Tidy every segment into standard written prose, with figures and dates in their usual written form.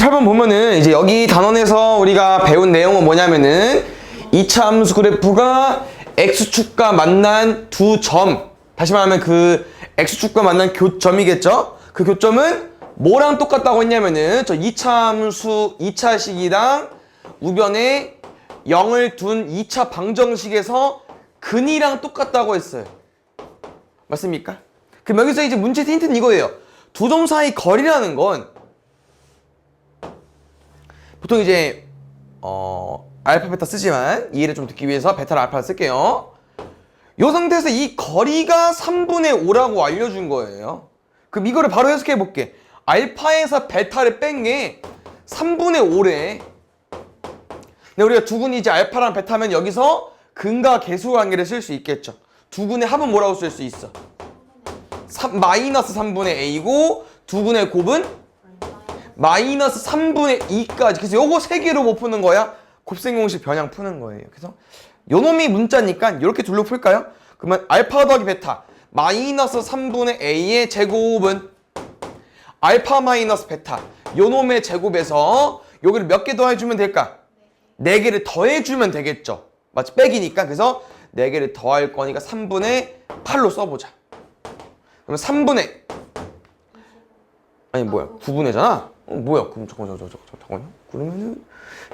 28번 보면은 이제 여기 단원에서 우리가 배운 내용은 뭐냐면은 2차 함수 그래프가 x축과 만난 두 점, 다시 말하면 그 x축과 만난 교점이겠죠? 그 교점은 뭐랑 똑같다고 했냐면은 저 2차 함수 2차식이랑 우변에 0을 둔 2차 방정식에서 근이랑 똑같다고 했어요. 맞습니까? 그럼 여기서 이제 문제 힌트는 이거예요. 두 점 사이 거리라는 건 보통 이제 알파 베타 쓰지만 이해를 좀 듣기 위해서 베타를 알파를 쓸게요. 이 상태에서 이 거리가 3분의 5라고 알려준 거예요. 그럼 이거를 바로 해석해 볼게. 알파에서 베타를 뺀 게 3분의 5래. 근데 우리가 두근이 이제 알파랑 베타면 여기서 근과 계수 관계를 쓸 수 있겠죠. 두근의 합은 뭐라고 쓸 수 있어? 마이너스 3분의 a고 두근의 곱은 마이너스 3분의 2까지. 그래서 요거 세 개로 못 푸는 거야. 곱셈 공식 변형 푸는 거예요. 그래서 요 놈이 문자니까 이렇게 둘로 풀까요? 그러면 알파 더하기 베타 마이너스 3분의 a의 제곱은 알파 마이너스 베타 요 놈의 제곱에서 여기를 몇 개 더해주면 될까? 4개를 더해주면 되겠죠. 맞지? 빼기니까. 그래서 4개를 더할 거니까 3분의 8로 써보자. 그러면 3분의 아니 뭐야 9분의잖아? 뭐야 그럼 잠깐만요. 그러면은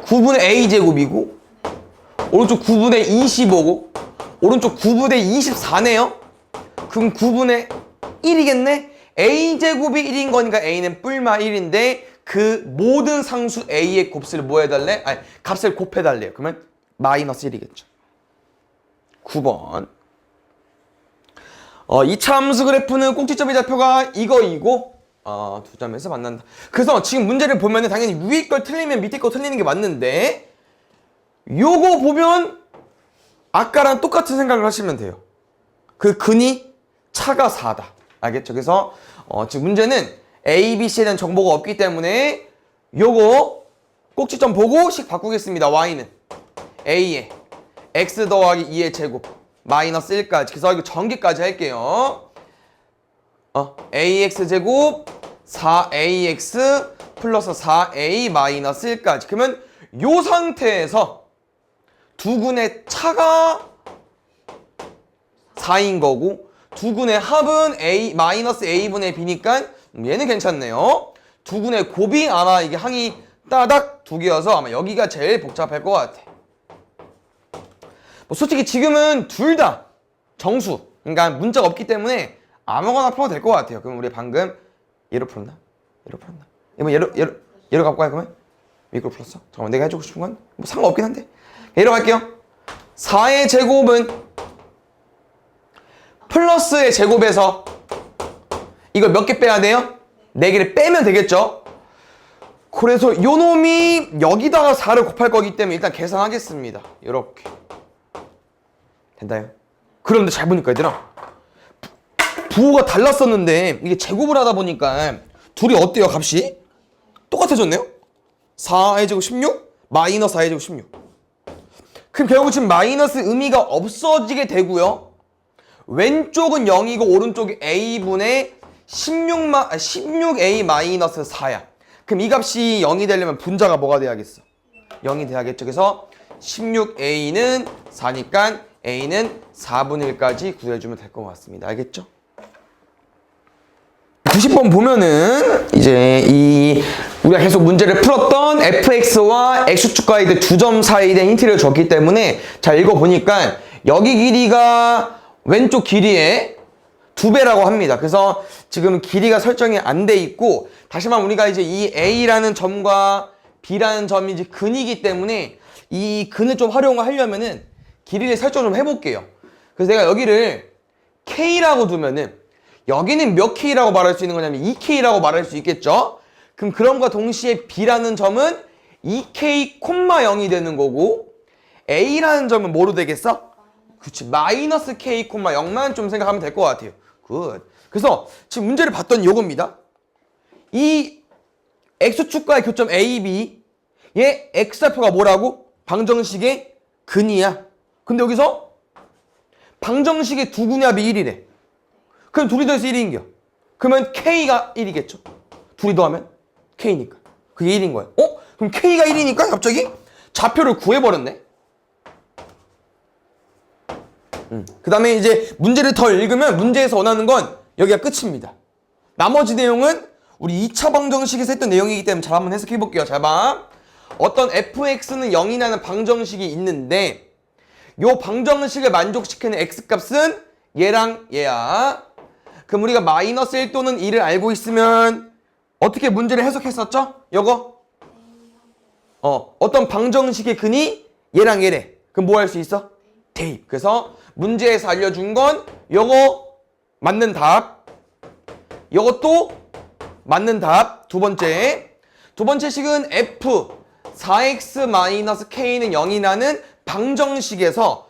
9분의 a제곱이고 오른쪽 9분의 25고 오른쪽 9분의 24네요. 그럼 9분의 1이겠네? a제곱이 1인 거니까 a는 뿔마 1인데 그 모든 상수 a의 곱을 뭐 해달래? 아니 값을 곱해달래요. 그러면 마이너스 1이겠죠. 9번 2차 함수 그래프는 꼭지점의 좌표가 이거이고 두 점에서 만난다. 그래서 지금 문제를 보면은 당연히 위에 걸 틀리면 밑에 거 틀리는 게 맞는데 요거 보면 아까랑 똑같은 생각을 하시면 돼요. 그 근이 차가 4다. 알겠죠? 그래서 지금 문제는 A, B, C에 대한 정보가 없기 때문에 요거 꼭지점 보고 식 바꾸겠습니다. Y는 A에 X 더하기 2의 제곱 마이너스 1까지. 그래서 이거 전개까지 할게요. AX 제곱 4AX 플러스 4A 마이너스 1까지. 그러면 요 상태에서 두근의 차가 4인 거고 두근의 합은 A 마이너스 A분의 B니까 얘는 괜찮네요. 두근의 곱이 아마 이게 항이 따닥 두 개여서 아마 여기가 제일 복잡할 것 같아. 뭐 솔직히 지금은 둘 다 정수, 그러니까 문자가 없기 때문에 아무거나 풀어도 될 것 같아요. 그럼 우리 방금 얘로 풀었나? 얘로 풀었나? 이번 얘로 갖고 가요. 그러면 이걸 풀었어? 잠깐만 내가 해주고 싶은 건 뭐 상관없긴 한데 얘로 갈게요. 4의 제곱은 플러스의 제곱에서 이걸 몇 개 빼야 돼요? 4개를 빼면 되겠죠? 그래서 요 놈이 여기다가 4를 곱할 거기 때문에 일단 계산하겠습니다. 이렇게 된다요? 그런데 잘 보니까 얘들아 부호가 달랐었는데 이게 제곱을 하다 보니까 둘이 어때요? 값이? 똑같아졌네요? 4의 제곱 16 마이너스 4의 제곱 16. 그럼 결국 지금 마이너스 의미가 없어지게 되고요. 왼쪽은 0이고 오른쪽이 a분의 16a 마이너스 4야. 그럼 이 값이 0이 되려면 분자가 뭐가 돼야겠어? 0이 돼야겠죠. 그래서 16a는 4니까 a는 4분의 1까지 구해주면 될 것 같습니다. 알겠죠? 90번 보면은 이제 우리가 계속 문제를 풀었던 fx와 x축과의 그 두 점 사이에 대한 힌트를 줬기 때문에 잘 읽어보니까 여기 길이가 왼쪽 길이의 2배라고 합니다. 그래서 지금 길이가 설정이 안 돼 있고 다시 말하면 우리가 이제 이 a라는 점과 b라는 점이 이제 근이기 때문에 이 근을 좀 활용하려면은 길이를 설정 좀 해볼게요. 그래서 내가 여기를 k라고 두면은 여기는 몇 k라고 말할 수 있는 거냐면 2k라고 말할 수 있겠죠? 그럼 그럼과 동시에 b라는 점은 2k, 0이 되는 거고 a라는 점은 뭐로 되겠어? 그치, 마이너스 k, 0만 좀 생각하면 될 것 같아요. 굿. 그래서 지금 문제를 봤던 요겁니다. 이 x축과의 교점 a, b 얘 x좌표가 뭐라고? 방정식의 근이야. 근데 여기서 방정식의 두근합이 1이래. 그럼 둘이 더해서 1인겨. 그러면 K가 1이겠죠. 둘이 더하면 K니까. 그게 1인 거야. 그럼 K가 1이니까 갑자기 좌표를 구해버렸네. 그 다음에 이제 문제를 더 읽으면 문제에서 원하는 건 여기가 끝입니다. 나머지 내용은 우리 2차 방정식에서 했던 내용이기 때문에 잘 한번 해석해 볼게요. 잘 봐. 어떤 fx는 0이라는 방정식이 있는데 요 방정식을 만족시키는 x값은 얘랑 얘야. 그럼 우리가 마이너스 1 또는 2를 알고 있으면 어떻게 문제를 해석했었죠? 요거? 어떤 방정식의 근이 얘랑 얘래. 그럼 뭐 할 수 있어? 대입. 그래서 문제에서 알려준 건 요거 맞는 답. 요것도 맞는 답. 두 번째 식은 f 4x-k는 0이라는 방정식에서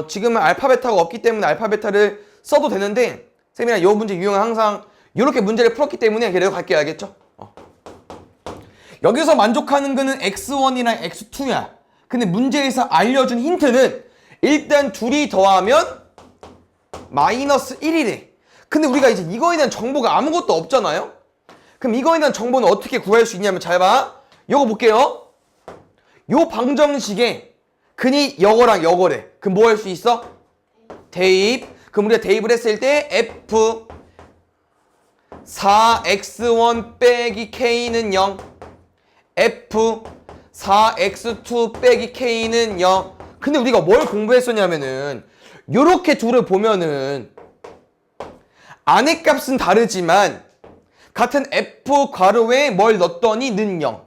지금은 알파 베타가 없기 때문에 알파 베타를 써도 되는데 쌤이랑 요 문제 유형은 항상 이렇게 문제를 풀었기 때문에 그래도 갈게요. 알겠죠? 여기서 만족하는 거는 x1이랑 x2야. 근데 문제에서 알려준 힌트는 일단 둘이 더하면 마이너스 1이래. 근데 우리가 이제 이거에 대한 정보가 아무것도 없잖아요? 그럼 이거에 대한 정보는 어떻게 구할 수 있냐면 잘 봐. 요거 볼게요. 요 방정식에 근이 요거랑 요거래. 그럼 뭐 할 수 있어? 대입. 그럼 우리가 대입을 했을 때 f 4x1 빼기 k는 0 f 4x2 빼기 k는 0. 근데 우리가 뭘 공부했었냐면은 요렇게 둘을 보면은 안의 값은 다르지만 같은 f 괄호에 뭘 넣었더니 는 0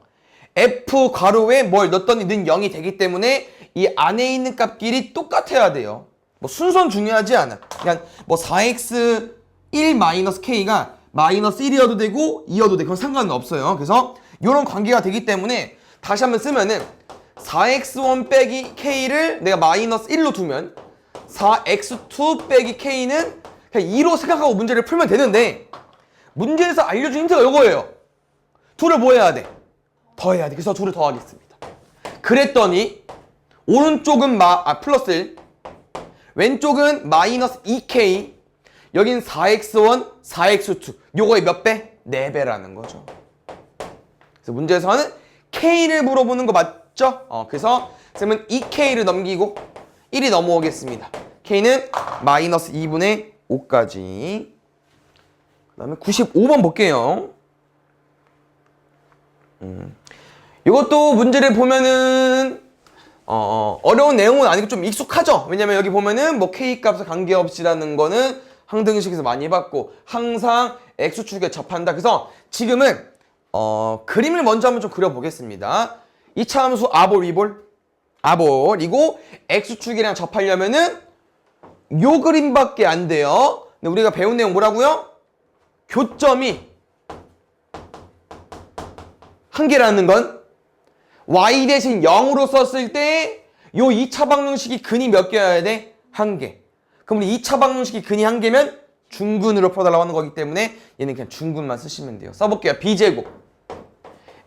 f 괄호에 뭘 넣었더니 는 0이 되기 때문에 이 안에 있는 값끼리 똑같아야 돼요. 뭐 순서는 중요하지 않아. 그냥 뭐 4x 1 마이너스 k가 마이너스 1이어도 되고 2여도 돼. 그건 상관은 없어요. 그래서 이런 관계가 되기 때문에 다시 한번 쓰면은 4x1 빼기 k를 내가 마이너스 1로 두면 4x2 빼기 k는 그냥 2로 생각하고 문제를 풀면 되는데 문제에서 알려준 힌트가 이거예요. 둘을 뭐 해야 돼? 더해야 돼. 그래서 둘을 더하겠습니다. 그랬더니 오른쪽은 플러스 1 왼쪽은 마이너스 2k 여긴 4x1, 4x2 요거의 몇 배? 4배라는 거죠. 그래서 문제에서는 k를 물어보는 거 맞죠? 그래서 쌤은 2k를 넘기고 1이 넘어오겠습니다. k는 마이너스 2분의 5까지. 그 다음에 95번 볼게요. 이것도 문제를 보면은 어려운 내용은 아니고 좀 익숙하죠? 왜냐면 여기 보면은 뭐 k값에 관계없이라는 거는 항등식에서 많이 봤고 항상 x축에 접한다. 그래서 지금은 그림을 먼저 한번 좀 그려보겠습니다. 2차 함수 아볼, 위볼, 아볼이고 x축이랑 접하려면은 요 그림밖에 안 돼요. 근데 우리가 배운 내용 뭐라고요? 교점이 한 개라는 건 y 대신 0으로 썼을 때 요 2차 방정식이 근이 몇 개여야 돼? 한 개. 그럼 우리 2차 방정식이 근이 한 개면 중근으로 풀어달라고 하는 거기 때문에 얘는 그냥 중근만 쓰시면 돼요. 써볼게요. b제곱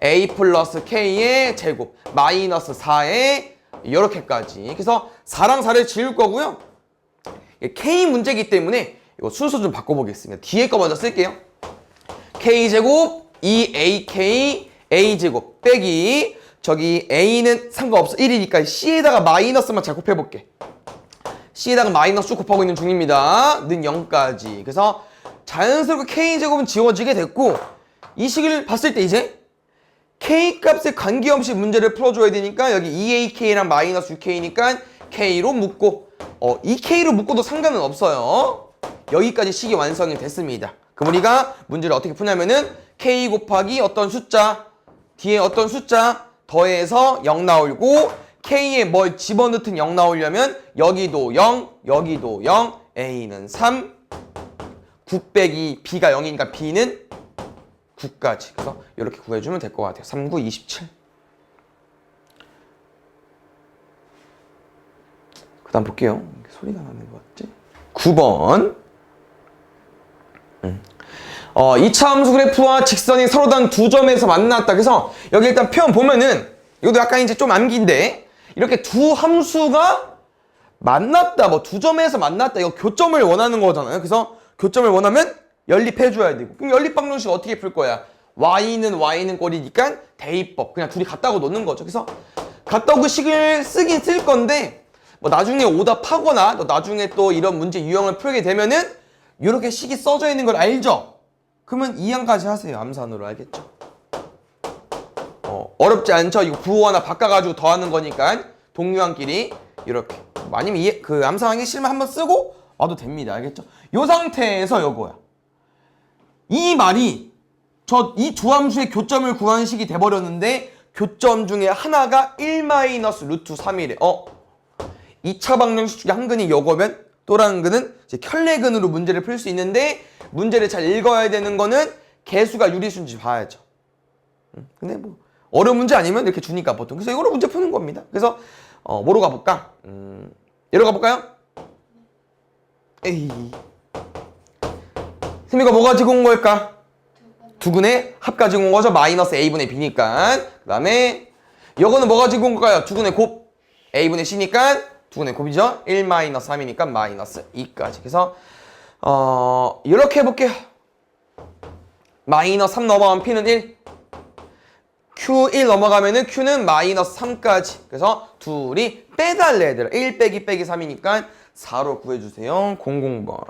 a 플러스 k의 제곱 마이너스 4의 이렇게까지. 그래서 4랑 4를 지울 거고요. k 문제이기 때문에 이거 순서 좀 바꿔보겠습니다. 뒤에 거 먼저 쓸게요. k제곱 2ak a제곱 빼기 저기 a는 상관없어 1이니까 c에다가 마이너스만 잘 곱해볼게. c에다가 마이너스 쭉 곱하고 있는 중입니다. 는 0까지. 그래서 자연스럽게 k제곱은 지워지게 됐고 이 식을 봤을 때 이제 k값에 관계없이 문제를 풀어줘야 되니까 여기 2ak랑 마이너스 6k니까 k로 묶고 2k로 묶어도 상관은 없어요. 여기까지 식이 완성이 됐습니다. 그럼 우리가 문제를 어떻게 푸냐면은 k 곱하기 어떤 숫자 뒤에 어떤 숫자 더해서 0 나오고 k에 뭘 집어넣든 0 나오려면 여기도 0 여기도 0 a는 3 9 빼기 b가 0이니까 b는 9까지. 그래서 이렇게 구해주면 될 것 같아요. 3, 9, 27. 그 다음 볼게요. 소리가 나는 것 같지? 9번 2차 함수 그래프와 직선이 서로 다른 두 점에서 만났다. 그래서 여기 일단 표현 보면은 이것도 약간 이제 좀 암기인데 이렇게 두 함수가 만났다, 뭐 두 점에서 만났다, 이거 교점을 원하는 거잖아요. 그래서 교점을 원하면 연립해줘야 되고, 그럼 연립 방정식 어떻게 풀 거야? y는 꼴이니까 대입법. 그냥 둘이 같다고 놓는 거죠. 그래서 같다고 식을 쓰긴 쓸 건데 뭐 나중에 오답하거나 또 나중에 또 이런 문제 유형을 풀게 되면은 이렇게 식이 써져 있는 걸 알죠? 그러면 2항까지 하세요. 암산으로. 알겠죠? 어렵지 않죠? 이거 부호 하나 바꿔가지고 더하는 거니까 동류항끼리 이렇게. 아니면 그 암산하기 싫으면 한번 쓰고 와도 됩니다. 알겠죠? 이 상태에서 요거야. 이 말이 이 두 함수의 교점을 구하는 식이 돼버렸는데 교점 중에 하나가 1-루트3이래. 2차 방정식 중에 한 근이 요거면 또 다른 근은 이제 켤레근으로 문제를 풀 수 있는데 문제를 잘 읽어야 되는 거는 개수가 유리수인지 봐야죠. 근데 뭐 어려운 문제 아니면 이렇게 주니까 보통. 그래서 이거로 문제 푸는 겁니다. 그래서 뭐로 가볼까? 얘로 가볼까요? 에이. 선생님이 뭐 가지고 온 걸까? 두근의 합 가지고 온 거죠. 마이너스 a분의 b니까. 그 다음에 이거는 뭐 가지고 온 걸까요? 두근의 곱 a분의 c니까 두근의 곱이죠. 1-3이니까 마이너스 2까지. 그래서 이렇게 해볼게요. 마이너스 3 넘어가면 p는 1. q1 넘어가면은 q는 마이너스 3까지. 그래서 둘이 빼달래 얘들아. 1 빼기 3이니까 4로 구해주세요. 00번.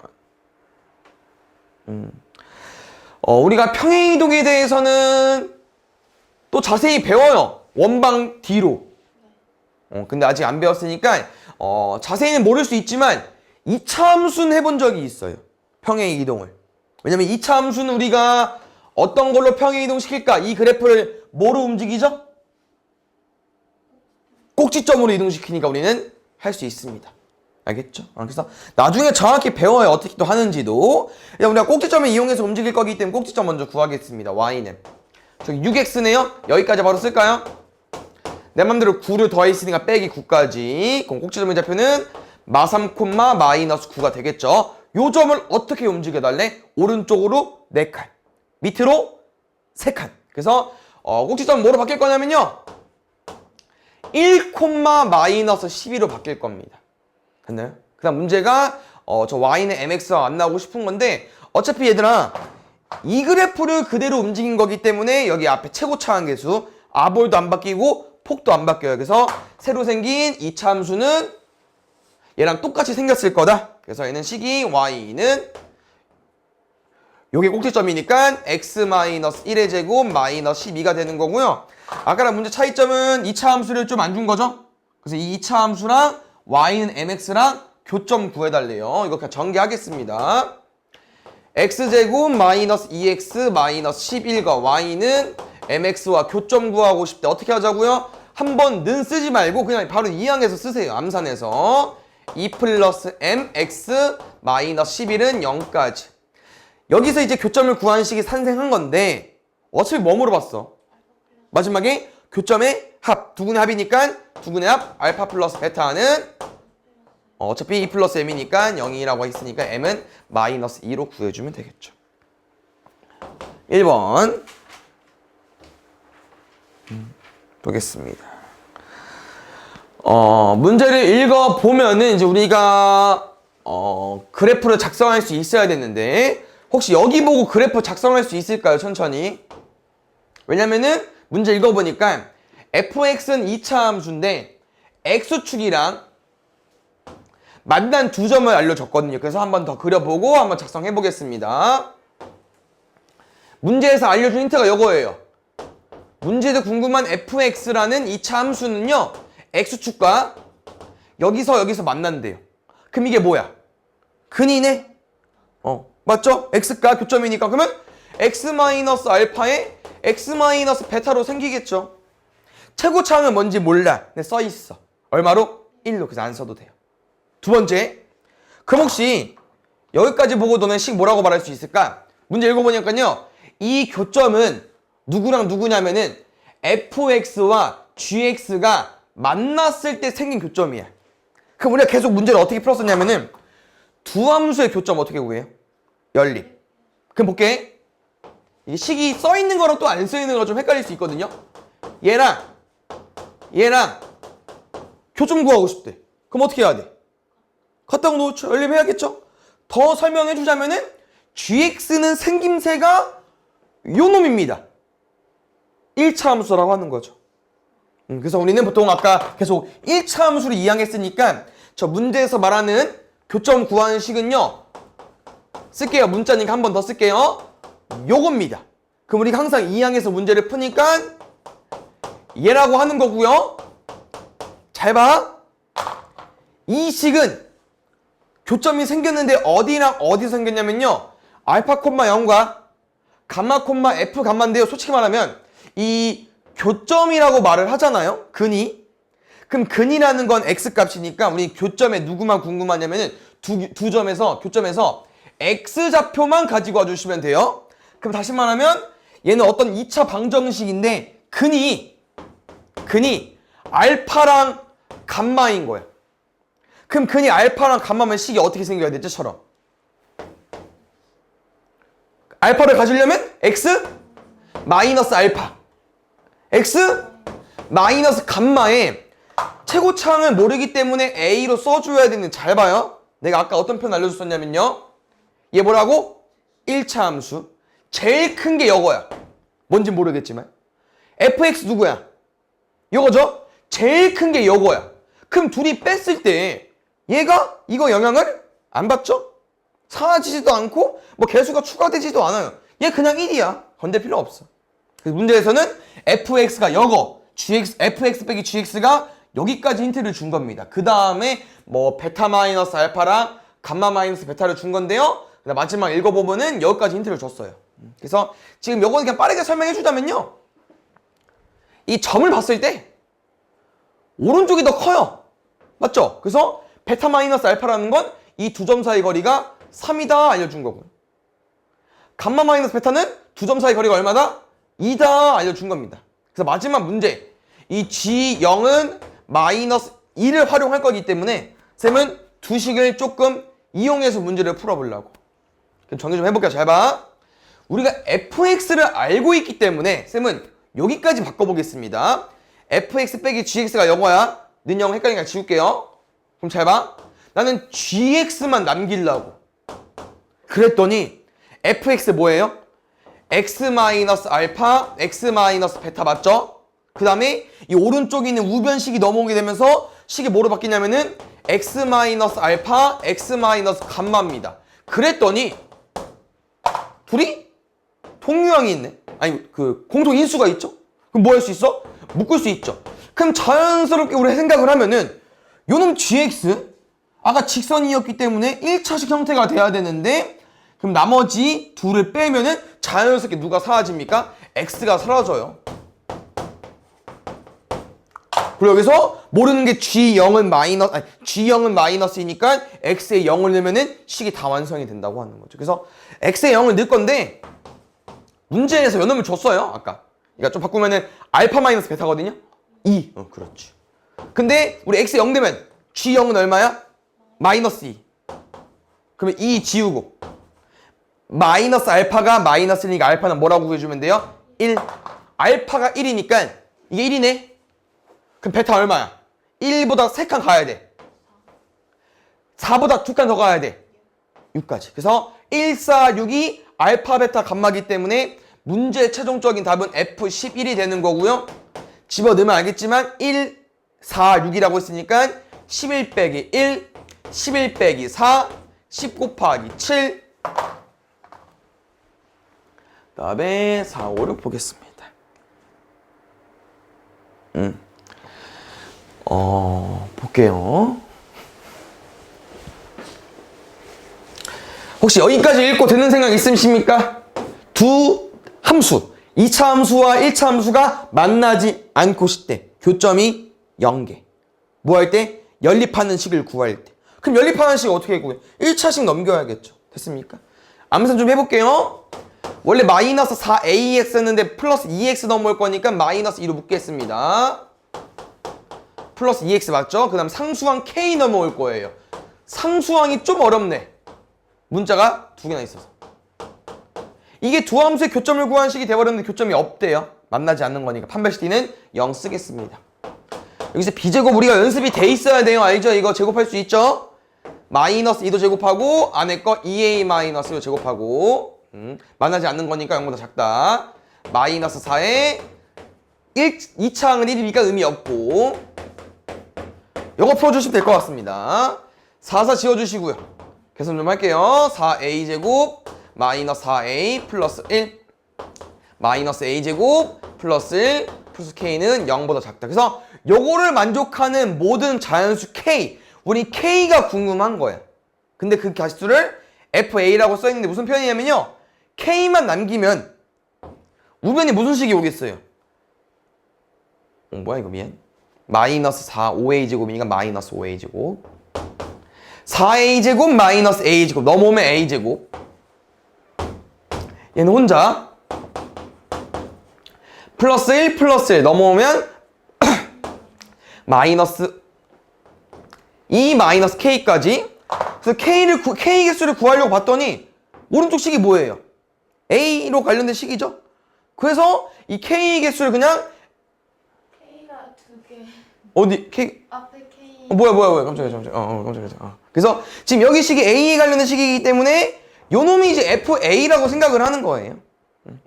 우리가 평행이동에 대해서는 또 자세히 배워요. 원방 뒤로. 근데 아직 안 배웠으니까 자세히는 모를 수 있지만 2차 함수는 해본 적이 있어요. 평행이동을. 왜냐면 2차 함수는 우리가 어떤 걸로 평행이동 시킬까? 이 그래프를 뭐로 움직이죠? 꼭지점으로 이동시키니까 우리는 할 수 있습니다. 알겠죠? 그래서 나중에 정확히 배워요. 어떻게 또 하는지도. 우리가 꼭지점을 이용해서 움직일 거기 때문에 꼭지점 먼저 구하겠습니다. y는. 저기 6x네요. 여기까지 바로 쓸까요? 내 맘대로 9를 더했으니까 빼기 9까지. 그럼 꼭지점의 좌표는 마3, 마이너스 9가 되겠죠. 요 점을 어떻게 움직여달래? 오른쪽으로 4칸. 밑으로 3칸. 그래서 꼭지점 뭐로 바뀔 거냐면요. 1, 마이너스 12로 바뀔 겁니다. 됐나요? 그 다음 문제가 저 y는 mx가 안 나오고 싶은 건데 어차피 얘들아 이 그래프를 그대로 움직인 거기 때문에 여기 앞에 최고차 한계수 아볼도 안 바뀌고 폭도 안 바뀌어요. 그래서 새로 생긴 2차 함수는 얘랑 똑같이 생겼을 거다. 그래서 얘는 식이 y는 요게 꼭지점이니까 x-1의 제곱 마이너스 12가 되는 거고요. 아까랑 문제 차이점은 2차 함수를 좀 안 준 거죠? 그래서 이 2차 함수랑 y는 mx랑 교점 구해달래요. 이거 그냥 전개하겠습니다. x제곱 마이너스 2x 마이너스 11과 y는 mx와 교점 구하고 싶대. 어떻게 하자고요? 한 번 는 쓰지 말고 그냥 바로 이항에서 쓰세요. 암산해서 2 플러스 mx 마이너스 11은 0까지. 여기서 이제 교점을 구하는 식이 산생한 건데 어차피 뭐 물어봤어? 마지막에 교점의 합, 두근의 합이니까 두근의 합 알파 플러스 베타는 어차피 2 플러스 m이니까 0이라고 했으니까 m은 마이너스 2로 구해주면 되겠죠. 1번 보겠습니다. 문제를 읽어보면은 이제 우리가 그래프를 작성할 수 있어야 됐는데 혹시 여기 보고 그래프 작성할 수 있을까요? 천천히. 왜냐면은 문제 읽어보니까 fx는 2차 함수인데 x축이랑 만난 두 점을 알려줬거든요. 그래서 한번 더 그려보고 한번 작성해 보겠습니다. 문제에서 알려준 힌트가 이거예요. 문제도 궁금한 fx라는 2차 함수는요. x축과 여기서 만난대요. 그럼 이게 뭐야? 근이네? 맞죠? x가 교점이니까 그러면 x-알파에 x-베타로 생기겠죠. 최고차항은 뭔지 몰라. 근데 써있어. 얼마로? 1로. 그래서 안 써도 돼요. 두 번째, 그럼 혹시 여기까지 보고 너는 식 뭐라고 말할 수 있을까? 문제 읽어보니까요. 이 교점은 누구랑 누구냐면은 fx와 gx가 만났을 때 생긴 교점이야. 그럼 우리가 계속 문제를 어떻게 풀었었냐면은 두 함수의 교점 어떻게 구해요? 연립. 그럼 볼게. 이 식이 써있는 거랑 또 안 써있는 거랑 좀 헷갈릴 수 있거든요. 얘랑 교점 구하고 싶대. 그럼 어떻게 해야 돼? 갖다 놓죠. 연립해야겠죠? 더 설명해 주자면은 gx는 생김새가 요 놈입니다. 1차 함수라고 하는 거죠. 그래서 우리는 보통 아까 계속 1차 함수를 이해했으니까 저 문제에서 말하는 교점 구하는 식은요. 쓸게요. 문자니까 한 번 더 쓸게요. 요겁니다. 그럼 우리가 항상 2항에서 문제를 푸니까 얘라고 하는 거고요. 잘 봐. 이 식은 교점이 생겼는데 어디랑 어디서 생겼냐면요. 알파 콤마 0과 감마 콤마 f 감마인데요. 솔직히 말하면 이 교점이라고 말을 하잖아요. 근이. 그럼 근이라는 건 x값이니까 우리 교점에 누구만 궁금하냐면은 두 점에서 교점에서 x좌표만 가지고 와주시면 돼요. 그럼 다시 말하면 얘는 어떤 2차 방정식인데 근이 알파랑 감마인 거야. 그럼 근이 알파랑 감마면 식이 어떻게 생겨야 되죠? 처럼 알파를 가지려면 x 마이너스 알파 x 마이너스 감마에 최고차항을 모르기 때문에 a로 써줘야 되는. 잘 봐요. 내가 아까 어떤 표현 알려줬었냐면요. 얘 뭐라고? 1차 함수. 제일 큰 게 이거야. 뭔지 모르겠지만 fx 누구야? 이거죠? 제일 큰 게 이거야. 그럼 둘이 뺐을 때 얘가 이거 영향을 안 받죠? 사라지지도 않고 뭐 개수가 추가되지도 않아요. 얘 그냥 1이야. 건들 필요 없어. 그래서 문제에서는 fx가 이거 fx 빼기 gx가 여기까지 힌트를 준 겁니다. 그 다음에 뭐 베타 마이너스 알파랑 감마 마이너스 베타를 준 건데요. 마지막 읽어보면은 여기까지 힌트를 줬어요. 그래서 지금 요거는 그냥 빠르게 설명해 주자면요. 이 점을 봤을 때 오른쪽이 더 커요. 맞죠? 그래서 베타 마이너스 알파라는 건 이 두 점 사이 거리가 3이다 알려준 거고, 감마 마이너스 베타는 두 점 사이 거리가 얼마다? 2다 알려준 겁니다. 그래서 마지막 문제, 이 G0은 마이너스 2를 활용할 거기 때문에 쌤은 두 식을 조금 이용해서 문제를 풀어보려고. 그럼 정리 좀 해볼게요. 잘 봐. 우리가 fx를 알고 있기 때문에 쌤은 여기까지 바꿔보겠습니다. fx 빼기 gx가 영어야. 는 0 헷갈리니까 지울게요. 그럼 잘 봐. 나는 gx만 남기려고. 그랬더니 fx 뭐예요? x 마이너스 알파, x 마이너스 베타 맞죠? 그 다음에 이 오른쪽에 있는 우변식이 넘어오게 되면서 식이 뭐로 바뀌냐면은 x 마이너스 알파, x 마이너스 감마입니다. 그랬더니 둘이 동유항이 있네. 아니 그 공통 인수가 있죠? 그럼 뭐 할 수 있어? 묶을 수 있죠. 그럼 자연스럽게 우리 생각을 하면은 요놈 gx 아까 직선이었기 때문에 1차식 형태가 돼야 되는데, 그럼 나머지 둘을 빼면은 자연스럽게 누가 사라집니까? x가 사라져요. 그리고 여기서 모르는 게 G0은 마이너스이니까 x에 0을 넣으면은 식이 다 완성이 된다고 하는 거죠. 그래서 x에 0을 넣을 건데 문제에서 요 놈을 줬어요. 아까. 그러니까 좀 바꾸면은 알파 마이너스 베타거든요. 2. 그렇지. 근데 우리 x에 0 되면 G0은 얼마야? 마이너스 2. 그러면 2 지우고 마이너스 알파가 마이너스니까 알파는 뭐라고 구해주면 돼요? 1. 알파가 1이니까 이게 1이네. 그럼 베타 얼마야? 1보다 3칸 가야 돼. 4보다 2칸 더 가야 돼. 6까지. 그래서 1, 4, 6이 알파, 베타, 감마기 때문에 문제의 최종적인 답은 F11이 되는 거고요. 집어넣으면 알겠지만 1, 4, 6이라고 했으니까 11 빼기 1, 11 빼기 4, 10 곱하기 7. 그 다음에 4, 5, 6 보겠습니다. 볼게요. 혹시 여기까지 읽고 되는 생각 있으십니까? 두 함수, 2차 함수와 1차 함수가 만나지 않고 있을 때 교점이 0개. 뭐 할 때? 연립하는 식을 구할 때. 그럼 연립하는 식 어떻게 구해? 1차식 넘겨야겠죠. 됐습니까? 암산 좀 해볼게요. 원래 마이너스 4ax 했는데 플러스 2x 넘어올 거니까 마이너스 2로 묶겠습니다. 플러스 2x 맞죠? 그 다음 상수항 k 넘어올 거예요. 상수항이 좀 어렵네. 문자가 두 개나 있어서. 이게 두 함수의 교점을 구한 식이 돼버렸는데 교점이 없대요. 만나지 않는 거니까 판별식 D는 0 쓰겠습니다. 여기서 b제곱 우리가 연습이 돼 있어야 돼요. 알죠? 이거 제곱할 수 있죠? 마이너스 2도 제곱하고 안에 거 2a 마이너스 2도 제곱하고 만나지 않는 거니까 0보다 작다. 마이너스 4에 2차항은 1, 2가 의미 없고 요거 풀어주시면 될 것 같습니다. 4, 4 지워주시고요. 계산 좀 할게요. 4a제곱 마이너스 4a 플러스 1 마이너스 a제곱 플러스 1 플러스 k는 0보다 작다. 그래서 요거를 만족하는 모든 자연수 k, 우리 k가 궁금한 거야. 근데 그 가시수를 fa라고 써있는데 무슨 표현이냐면요, k만 남기면 우변이 무슨 식이 오겠어요? 뭐야 이거, 미안. 마이너스 4, 5a제곱이니까 마이너스 5a제곱 4a제곱 마이너스 a제곱 넘어오면 a제곱, 얘는 혼자 플러스 1 플러스 1 넘어오면 마이너스 2 마이너스 k까지. 그래서 k 개수를 구하려고 봤더니 오른쪽 식이 뭐예요? a로 관련된 식이죠. 그래서 이 k 개수를 그냥 K가 두 개. 어디 k 앞에 K. 뭐야 깜짝이야. 그래서 지금 여기 식이 a에 관련된 식이기 때문에 요 놈이 이제 fa라고 생각을 하는 거예요.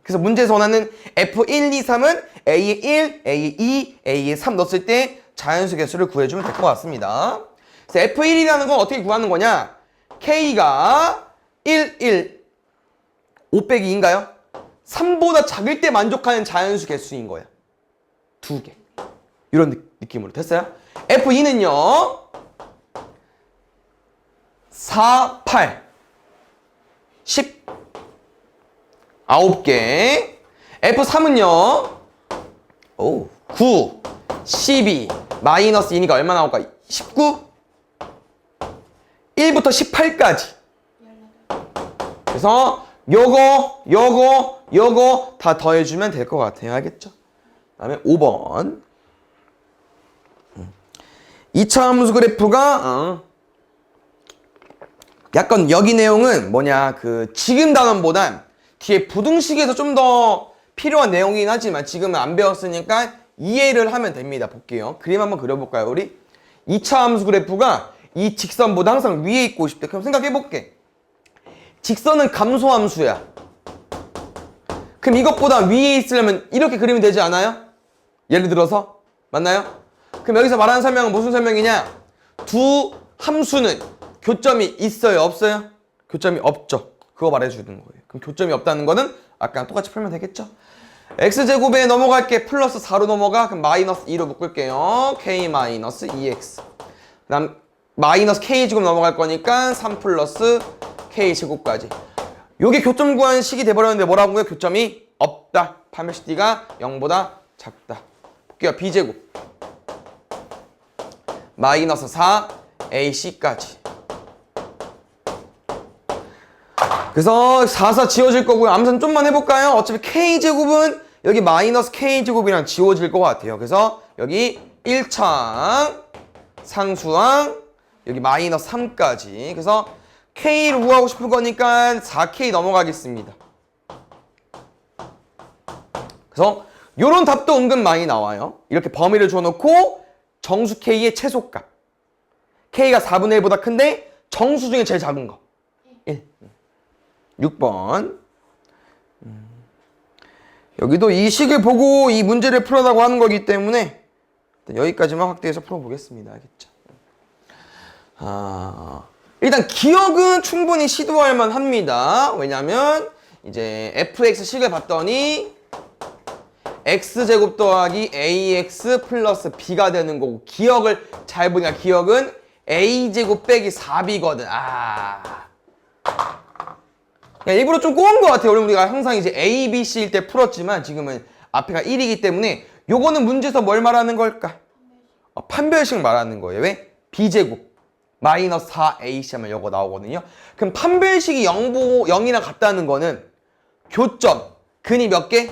그래서 문제에서 원하는 f1, 2, 3은 a에 1, a에 2, a에 3 넣었을 때 자연수 개수를 구해주면 될 것 같습니다. 그래서 f1이라는 건 어떻게 구하는 거냐? k가 1, 5 빼기 2인가요? 3보다 작을 때 만족하는 자연수 개수인 거야. 2개. 이런 느낌으로 됐어요? f2는요 4, 8, 10 9개. f3은요 9, 12 마이너스 2니까 얼마 나올까? 19 1부터 18까지. 그래서 요거 다 더해주면 될 것 같아요. 알겠죠? 그 다음에 5번 2차 함수 그래프가 약간 여기 내용은 뭐냐, 그 지금 단원보단 뒤에 부등식에서 좀 더 필요한 내용이긴 하지만 지금은 안 배웠으니까 이해를 하면 됩니다. 볼게요. 그림 한번 그려볼까요, 우리? 2차 함수 그래프가 이 직선보다 항상 위에 있고 싶대. 그럼 생각해볼게. 직선은 감소함수야. 그럼 이것보다 위에 있으려면 이렇게 그리면 되지 않아요? 예를 들어서. 맞나요? 그럼 여기서 말하는 설명은 무슨 설명이냐? 두 함수는 교점이 있어요, 없어요? 교점이 없죠. 그거 말해주는 거예요. 그럼 교점이 없다는 거는 아까랑 똑같이 풀면 되겠죠? x제곱에 넘어갈게. 플러스 4로 넘어가. 그럼 마이너스 2로 묶을게요. k 마이너스 2x. 그 다음 마이너스 k제곱 넘어갈 거니까 3 플러스 k제곱까지. 요게 교점 구하는 식이 돼버렸는데 뭐라고요? 교점이 없다. 판별식 d가 0보다 작다. 볼게요. b제곱 마이너스 4 ac까지. 그래서 4, 4 지워질 거고요. 암산 좀만 해볼까요? 어차피 k제곱은 여기 마이너스 k제곱이랑 지워질 것 같아요. 그래서 여기 1차항 상수항 여기 마이너스 3까지. 그래서 k를 구하고 싶은 거니까 4k 넘어가겠습니다. 그래서 요런 답도 은근 많이 나와요. 이렇게 범위를 줘놓고 정수 k의 최소값. k가 4분의 1보다 큰데 정수 중에 제일 작은 거 1. 6번. 여기도 이 식을 보고 이 문제를 풀어라고 하는 거기 때문에 여기까지만 확대해서 풀어보겠습니다. 알겠죠? 일단 기억은 충분히 시도할 만합니다. 왜냐면 이제 fx 식을 봤더니 x제곱 더하기 ax 플러스 b가 되는 거고, 기억을 잘 보니까 기억은 a제곱 빼기 4b거든. 일부러 좀 꼬은 것 같아요. 우리가 항상 이제 A, B, C일 때 풀었지만 지금은 앞에가 1이기 때문에 요거는 문제에서 뭘 말하는 걸까? 판별식 말하는 거예요. 왜? B제곱 마이너스 4AC 하면 요거 나오거든요. 그럼 판별식이 0이랑 같다는 거는 교점, 근이 몇 개?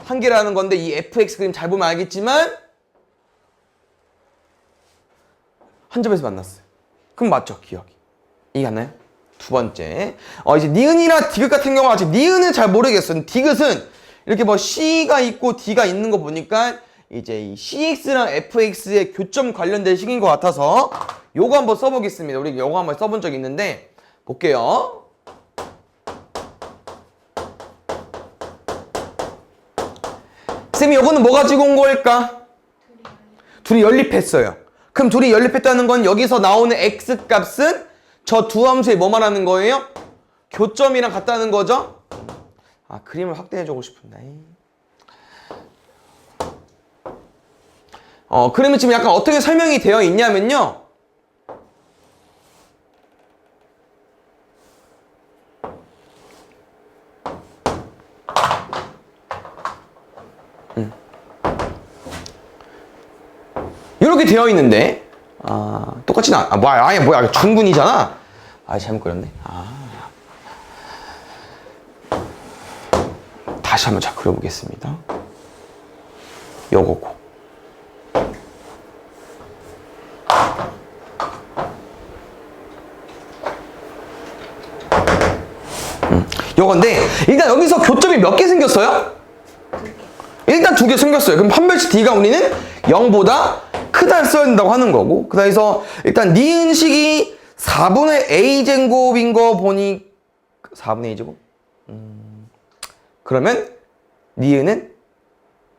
한 개라는 건데 이 fx 그림 잘 보면 알겠지만 한 점에서 만났어요. 그럼 맞죠? 기억이. 이해갔나요? 두 번째, 이제 니은이나 디귿 같은 경우 아직 니은은 잘 모르겠어요. 디귿은 이렇게 뭐 C가 있고 D가 있는 거 보니까 이제 이 CX랑 FX의 교점 관련된 식인 것 같아서 요거 한번 써보겠습니다. 우리 요거 한번 써본 적 있는데 볼게요. 쌤이 요거는 뭐 가지고 온 걸까? 둘이 연립했어요. 그럼 둘이 연립했다는 건 여기서 나오는 x값은 저 두 함수에 뭐 말하는 거예요? 교점이랑 같다는 거죠? 아, 그림을 확대해주고 싶은데. 그러면 지금 약간 어떻게 설명이 되어 있냐면요. 이렇게 되어 있는데, 똑같진 않아. 뭐야, 중분이잖아. 잘못 그렸네. 다시 한번 잘 그려보겠습니다. 요거고. 요건데, 일단 여기서 교점이 몇 개 생겼어요? 일단 2개 생겼어요. 그럼 판별식 D가 우리는 0보다 크다 써야 된다고 하는 거고. 그래서 일단 니은식이 4분의 A제곱인 거 보니 4분의 A제곱? 그러면 니은은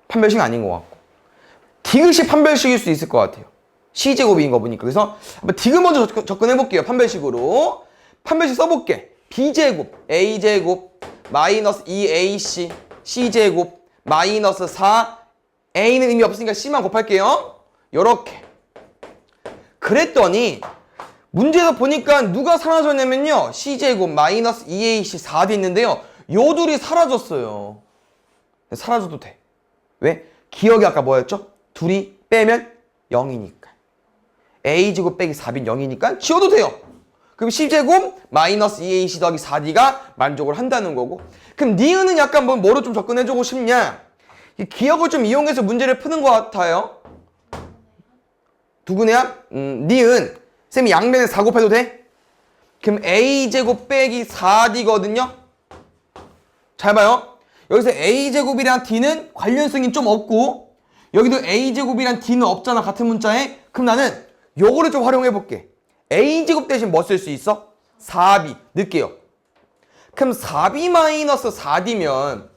판별식 아닌 것 같고 디귿이 판별식일 수 있을 것 같아요. C제곱인 거 보니까. 그래서 한번 디귿 먼저 접근해 볼게요. 판별식으로. 판별식 써볼게. B제곱 A제곱 마이너스 2AC C제곱 마이너스 4 A는 의미 없으니까 C만 곱할게요. 요렇게. 그랬더니 문제에서 보니까 누가 사라졌냐면요. C제곱 마이너스 2AC 4도 있는데요. 요 둘이 사라졌어요. 사라져도 돼. 왜? 기억이 아까 뭐였죠? 둘이 빼면 0이니까. A제곱 빼기 4빈 0이니까 지워도 돼요. 그럼 C제곱 마이너스 2AC 더하기 4D가 만족을 한다는 거고. 그럼 니은은 약간 뭐로 좀 접근해주고 싶냐? 기억을 좀 이용해서 문제를 푸는 것 같아요. 누구냐? 니은. 쌤이 양변에 4 곱해도 돼? 그럼 A제곱 빼기 4D거든요? 잘 봐요. 여기서 A제곱이랑 D는 관련성이 좀 없고 여기도 A제곱이랑 D는 없잖아. 같은 문자에. 그럼 나는 요거를 좀 활용해 볼게. A제곱 대신 뭐 쓸 수 있어? 4B. 넣을게요. 그럼 4B 마이너스 4D면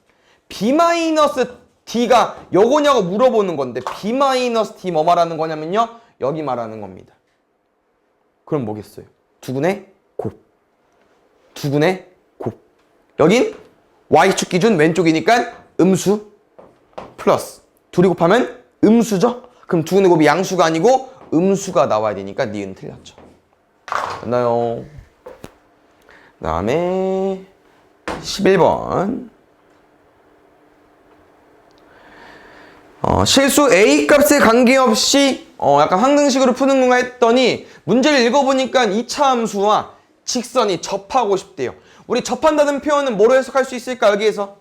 B 마이너스 D가 요거냐고 물어보는 건데 B 마이너스 D 뭐 말하는 거냐면요. 여기 말하는 겁니다. 그럼 뭐겠어요? 두근의 곱. 두근의 곱. 여긴 Y축 기준 왼쪽이니까 음수 플러스. 둘이 곱하면 음수죠? 그럼 두근의 곱이 양수가 아니고 음수가 나와야 되니까 니은 틀렸죠. 됐나요? 그 다음에 11번. 실수 A 값에 관계없이 약간 항등식으로 푸는 건가 했더니 문제를 읽어보니까 2차 함수와 직선이 접하고 싶대요. 우리 접한다는 표현은 뭐로 해석할 수 있을까? 여기에서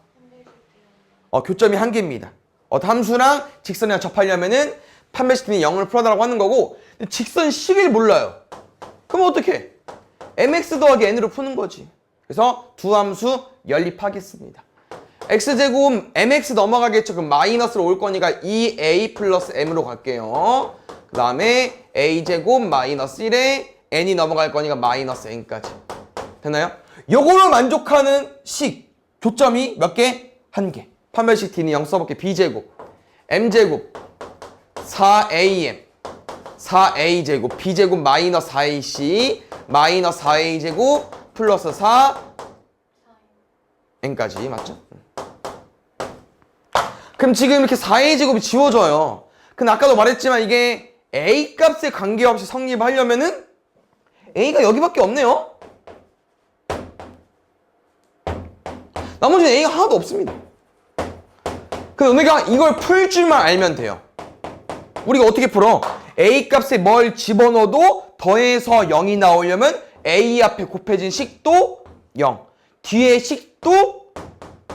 교점이 한 개입니다. 함수랑 직선이랑 접하려면은 판별식 D는 0을 풀어달라고 하는 거고 직선식을 몰라요. 그럼 어떻게? mx 더하기 n으로 푸는 거지. 그래서 두 함수 연립하겠습니다. x제곱 mx 넘어가겠죠. 그럼 마이너스로 올 거니까 2a 플러스 m으로 갈게요. 그 다음에 a제곱 마이너스 1에 n이 넘어갈 거니까 마이너스 n까지. 됐나요? 요거를 만족하는 식 교점이 몇 개? 한 개. 판별식 D는 0 써볼게. b제곱 m제곱 4am 4a제곱 b제곱 마이너스 4ac 마이너스 4a제곱 플러스 4n까지 맞죠? 그럼 지금 이렇게 4a제곱이 지워져요. 근데 아까도 말했지만 이게 a 값에 관계없이 성립하려면은 a가 여기밖에 없네요. 나머지는 a가 하나도 없습니다. 근데 우리가 이걸 풀 줄만 알면 돼요. 우리가 어떻게 풀어? a 값에 뭘 집어넣어도 더해서 0이 나오려면 a 앞에 곱해진 식도 0, 뒤에 식도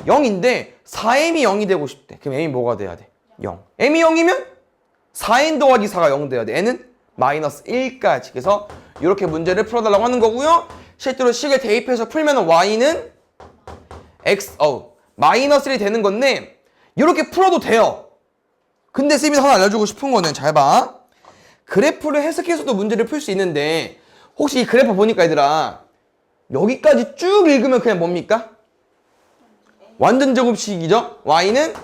0인데 4m이 0이 되고 싶대. 그럼 m이 뭐가 돼야 돼? 0. m이 0이면 4n 더하기 4가 0 돼야 돼. n은 마이너스 1까지. 그래서 이렇게 문제를 풀어달라고 하는 거고요. 실제로 식을 대입해서 풀면 y는 마이너스 1이 되는 건데 이렇게 풀어도 돼요. 근데 쌤이 하나 알려주고 싶은 거는 잘 봐. 그래프를 해석해서도 문제를 풀 수 있는데 혹시 이 그래프 보니까 얘들아 여기까지 쭉 읽으면 그냥 뭡니까? 완전 제곱식이죠? y는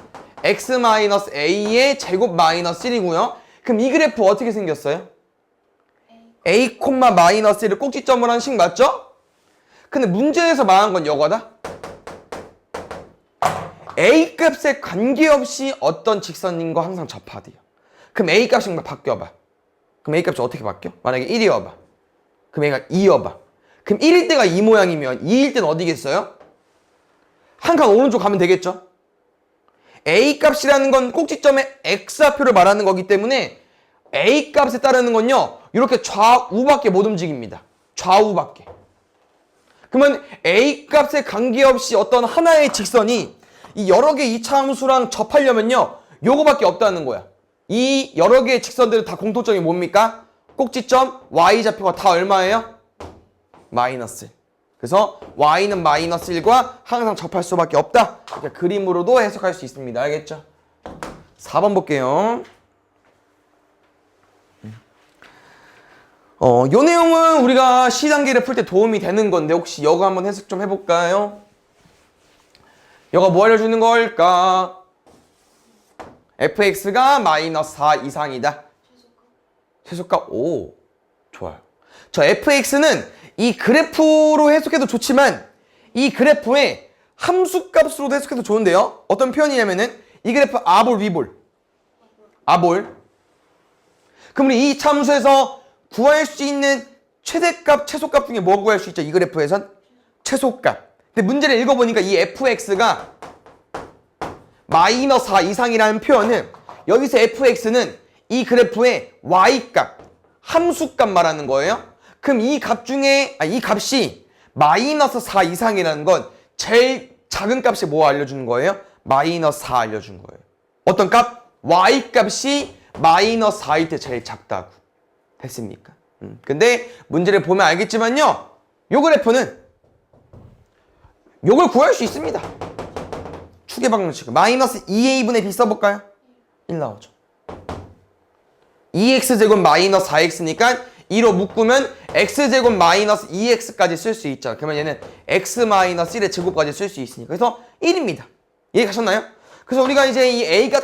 x-a의 제곱 마이너스 1이고요. 그럼 이 그래프 어떻게 생겼어요? a, 마이너스 1을 꼭지점으로 한 식 맞죠? 근데 문제에서 말한 건 이거다. a 값에 관계없이 어떤 직선인과 항상 접하대요. 그럼 a 값이 바뀌어봐. 그럼 a 값이 어떻게 바뀌어? 만약에 1이어봐. 그럼 a가 2여봐. 그럼 1일 때가 이 모양이면 2일 때는 어디겠어요? 한 칸 오른쪽 가면 되겠죠? a 값이라는 건 꼭지점의 x좌표를 말하는 거기 때문에 a 값에 따르는 건요, 이렇게 좌우밖에 못 움직입니다. 좌우밖에. 그러면 a 값에 관계없이 어떤 하나의 직선이 이 여러 개의 이차함수랑 접하려면요, 요거밖에 없다는 거야. 이 여러 개의 직선들은 다 공통점이 뭡니까? 꼭지점 y좌표가 다 얼마예요? 마이너스 1. 그래서 y는 마이너스 1과 항상 접할 수밖에 없다. 이렇게 그림으로도 해석할 수 있습니다. 알겠죠? 4번 볼게요. 요 내용은 우리가 C단계를 풀 때 도움이 되는 건데 혹시 여거 한번 해석 좀 해볼까요? 여가 뭐 알려주는 걸까? fx가 마이너스 4 이상이다. 최소값. 오, 좋아요. 저 fx는 이 그래프로 해석해도 좋지만 이 그래프의 함수값으로도 해석해도 좋은데요. 어떤 표현이냐면은 이 그래프 아볼, 위볼. 아볼. 그럼 우리 이 참수에서 구할 수 있는 최대값, 최소값 중에 뭐 구할 수 있죠? 이 그래프에선 최소값. 근데 문제를 읽어보니까 이 fx가 마이너스 4 이상이라는 표현은 여기서 fx는 이 그래프의 y값, 함수값 말하는 거예요. 그럼 이 값 중에, 이 값이 마이너스 4 이상이라는 건 제일 작은 값이 뭐 알려주는 거예요? 마이너스 4 알려준 거예요. 어떤 값? y값이 마이너스 4일 때 제일 작다고. 됐습니까? 근데 문제를 보면 알겠지만요, 요 그래프는 요걸 구할 수 있습니다. 추계 방정식 마이너스 2a분의 b 써볼까요? 1 나오죠. 2x제곱 마이너스 4x니까 2로 묶으면 x제곱 마이너스 2x까지 쓸 수 있죠. 그러면 얘는 x 마이너스 1의 제곱까지 쓸 수 있으니까. 그래서 1입니다. 이해 가셨나요? 그래서 우리가 이제 이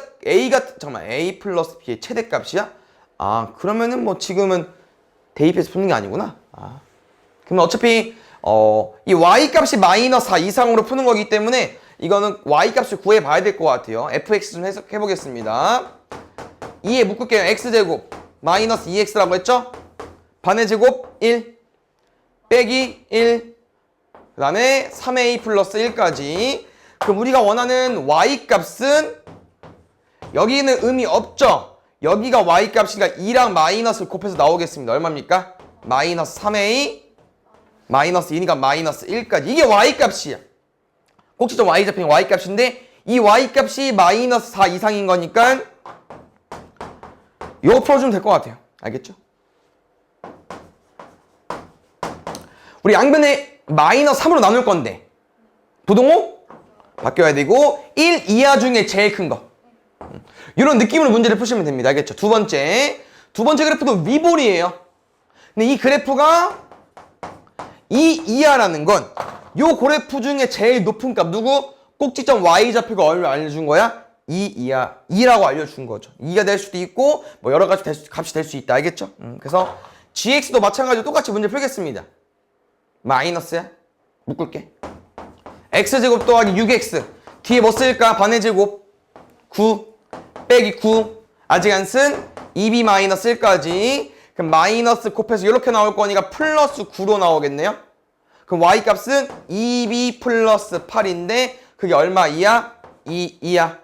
잠깐만, a 플러스 b의 최대값이야? 아, 그러면은 뭐 지금은 대입해서 푸는 게 아니구나. 아, 그러면 어차피 이 y값이 마이너스 4 이상으로 푸는 거기 때문에 이거는 y값을 구해봐야 될 것 같아요. fx 좀 해석해 보겠습니다. 2에 묶을게요. x제곱 마이너스 2x라고 했죠? 반의 제곱 1 빼기 1 그 다음에 3a 플러스 1까지. 그럼 우리가 원하는 y값은 여기는 의미 없죠? 여기가 y값이니까 2랑 마이너스를 곱해서 나오겠습니다. 얼마입니까? 마이너스 3a 마이너스 2니까 마이너스 1까지. 이게 y값이야. 꼭지점 y좌표인 y값인데 이 y값이 마이너스 4 이상인 거니까 이거 풀어주면 될 것 같아요. 알겠죠? 우리 양변에 마이너스 3으로 나눌 건데 부동호 바뀌어야 되고 1 이하 중에 제일 큰 거. 이런 느낌으로 문제를 푸시면 됩니다. 알겠죠? 두 번째 그래프도 위볼이에요. 근데 이 그래프가 2 이하라는 건 요 그래프 중에 제일 높은 값 누구? 꼭지점 y좌표가 얼마 알려준 거야? 2 이하 2라고 알려준 거죠. 2가 될 수도 있고 뭐 여러 가지 값이 될 수 있다. 알겠죠? 그래서 gx도 마찬가지로 똑같이 문제 풀겠습니다. 마이너스야? 묶을게. x제곱 더하기 6x 뒤에 뭐 쓸까? 반의 제곱 9 빼기 9 아직 안 쓴 2b 마이너스 1까지. 그럼 마이너스 곱해서 이렇게 나올 거니까 플러스 9로 나오겠네요. 그럼 y값은 2b 플러스 8인데 그게 얼마 이하? 2 이하.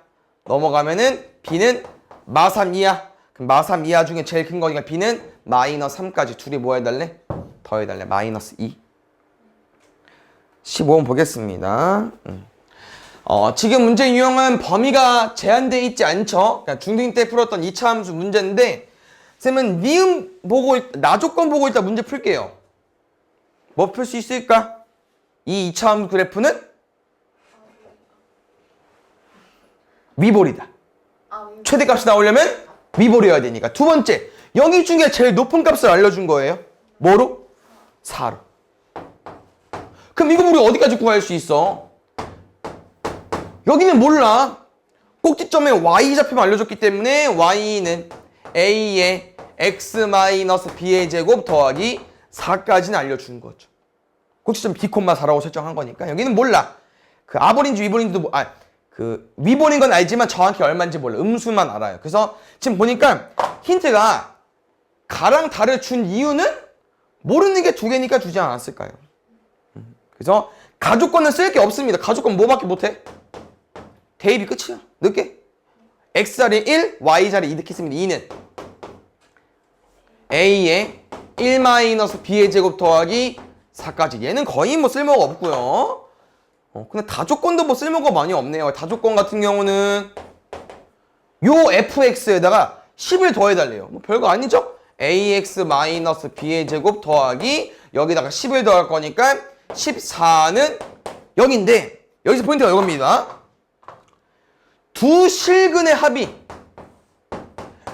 넘어가면은 b는 마3 이하. 그럼 마3 이하 중에 제일 큰 거니까 b는 마이너스 3까지. 둘이 뭐 해달래? 더해달래. 마이너스 2. 15번 보겠습니다. 지금 문제 유형은 범위가 제한되어 있지 않죠. 그러니까 중등 때 풀었던 2차 함수 문제인데 쌤은 니은 보고 나 조건 보고 있다 문제 풀게요. 뭐 풀 수 있을까? 이 2차 함수 그래프는 위볼이다. 최대값이 나오려면 위볼이어야 되니까. 두 번째, 여기 중에 제일 높은 값을 알려준 거예요. 뭐로? 4로. 그럼 이거 우리 어디까지 구할 수 있어? 여기는 몰라. 꼭지점에 y좌표만 알려줬기 때문에 y는 a의 x-b의 제곱 더하기 4까지는 알려준 거죠. 꼭지점 b,4라고 설정한 거니까 여기는 몰라. 그 아볼인지 위볼인지도 그 위볼인 건 알지만 정확히 얼마인지 몰라. 음수만 알아요. 그래서 지금 보니까 힌트가 가랑 다를 준 이유는 모르는 게 2개니까 주지 않았을까요? 그래서 가족권은 쓸 게 없습니다. 가족권 뭐밖에 못해? 대입이 끝이야. 늦게. x자리 1, y자리 2 이렇게 쓰면 2는 a의 1-b의 제곱 더하기 4까지. 얘는 거의 뭐 쓸모가 없고요. 근데 다조건도 뭐 쓸모가 많이 없네요. 다조건 같은 경우는 요 fx에다가 10을 더해달래요. 뭐 별거 아니죠? ax-b의 제곱 더하기 여기다가 10을 더할 거니까 14는 0인데 여기서 포인트가 이겁니다. 두 실근의 합이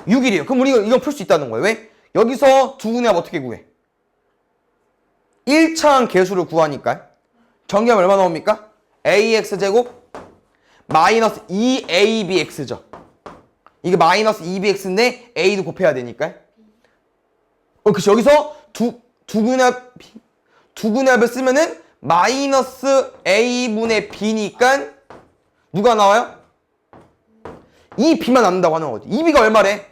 6일이에요. 그럼 우리가 이건 풀 수 있다는 거예요. 왜? 여기서 두 근의 합 어떻게 구해? 1차항 계수를 구하니까 정리하면 얼마 나옵니까? ax제곱 마이너스 2abx죠. 이게 마이너스 2bx인데 a도 곱해야 되니까. 그치. 여기서 두 근의 합을 쓰면은 마이너스 a분의 b니까 누가 나와요? 이 b만 남는다고 하는 거지. 이 b가 얼마래?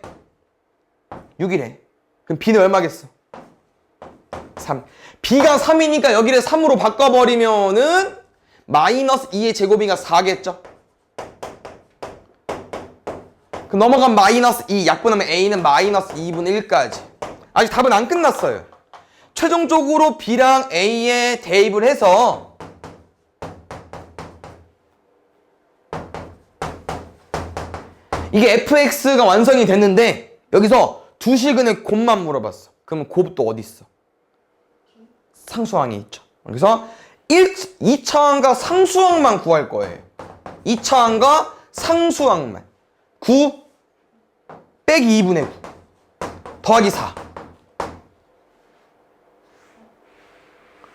6이래. 그럼 b는 얼마겠어? 3. b가 3이니까 여기를 3으로 바꿔버리면은 마이너스 2의 제곱이가 4겠죠? 그럼 넘어간 마이너스 2 약분하면 a는 마이너스 2분의 1까지. 아직 답은 안 끝났어요. 최종적으로 b랑 a에 대입을 해서 이게 fx가 완성이 됐는데 여기서 두 실근의 곱만 물어봤어. 그러면 곱도 어디 있어? 상수항에 있죠. 그래서 2차항과 상수항만 구할 거예요. 2차항과 상수항만. 9 빼기 2분의 9 더하기 4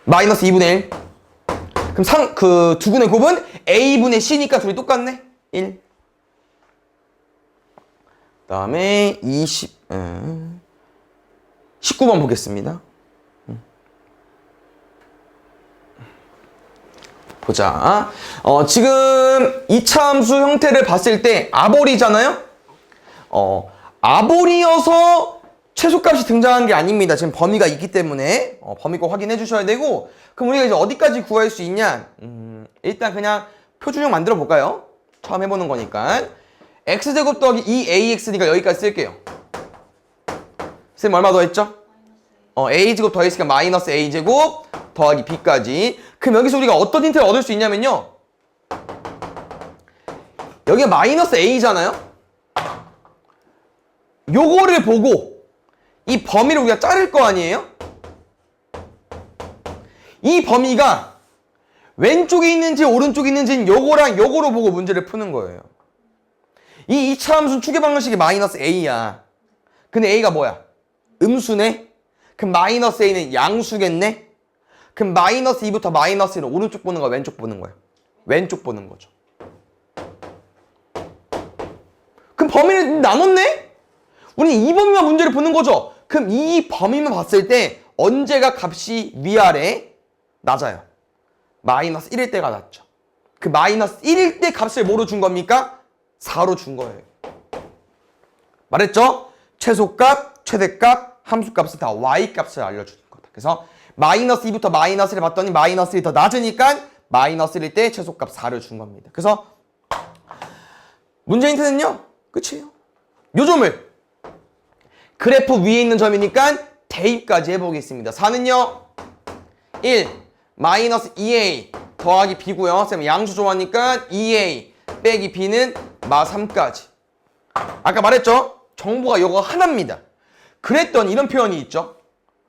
마이너스 2분의 1. 그럼 그 두 근의 곱은 a분의 c니까 둘이 똑같네. 1. 그 다음에 19번 보겠습니다. 보자. 지금 2차 함수 형태를 봤을 때 아볼이잖아요? 아볼이어서 최소값이 등장한 게 아닙니다. 지금 범위가 있기 때문에 범위 꼭 확인해 주셔야 되고, 그럼 우리가 이제 어디까지 구할 수 있냐? 일단 그냥 표준형 만들어 볼까요? 처음 해보는 거니까. x제곱 더하기 2ax니까 여기까지 쓸게요. 쌤 얼마 더 했죠? a제곱 더했으니까 마이너스 a제곱 더하기 b까지. 그럼 여기서 우리가 어떤 힌트를 얻을 수 있냐면요, 여기가 마이너스 a잖아요? 요거를 보고 이 범위를 우리가 자를 거 아니에요? 이 범위가 왼쪽에 있는지 오른쪽에 있는지는 요거랑 요거로 보고 문제를 푸는 거예요. 이 2차 함수는 추계 방정식이 마이너스 a야. 근데 a가 뭐야? 음수네? 그럼 마이너스 a는 양수겠네? 그럼 마이너스 2부터 마이너스 1은 오른쪽 보는 거야, 왼쪽 보는 거야? 왼쪽 보는 거죠. 그럼 범위를 나눴네? 우리는 이 범위만 문제를 푸는 거죠. 그럼 이 범위만 봤을 때 언제가 값이 위아래 낮아요? 마이너스 1일 때가 낮죠. 그 마이너스 1일 때 값을 뭐로 준 겁니까? 4로 준 거예요. 말했죠? 최소값, 최대값, 함수값을 다 y값을 알려주는 거다. 그래서 마이너스 2부터 마이너스 1을 봤더니 마이너스 1이 더 낮으니까 마이너스 1일 때 최소값 4를 준 겁니다. 그래서 문제 힌트는요, 끝이에요. 요 점을 그래프 위에 있는 점이니까 대입까지 해보겠습니다. 4는요 1 마이너스 2a 더하기 b고요. 쌤 양수 좋아하니까 2a 빼기 b는 마 3까지. 아까 말했죠? 정보가 요거 하나입니다. 그랬더니 이런 표현이 있죠.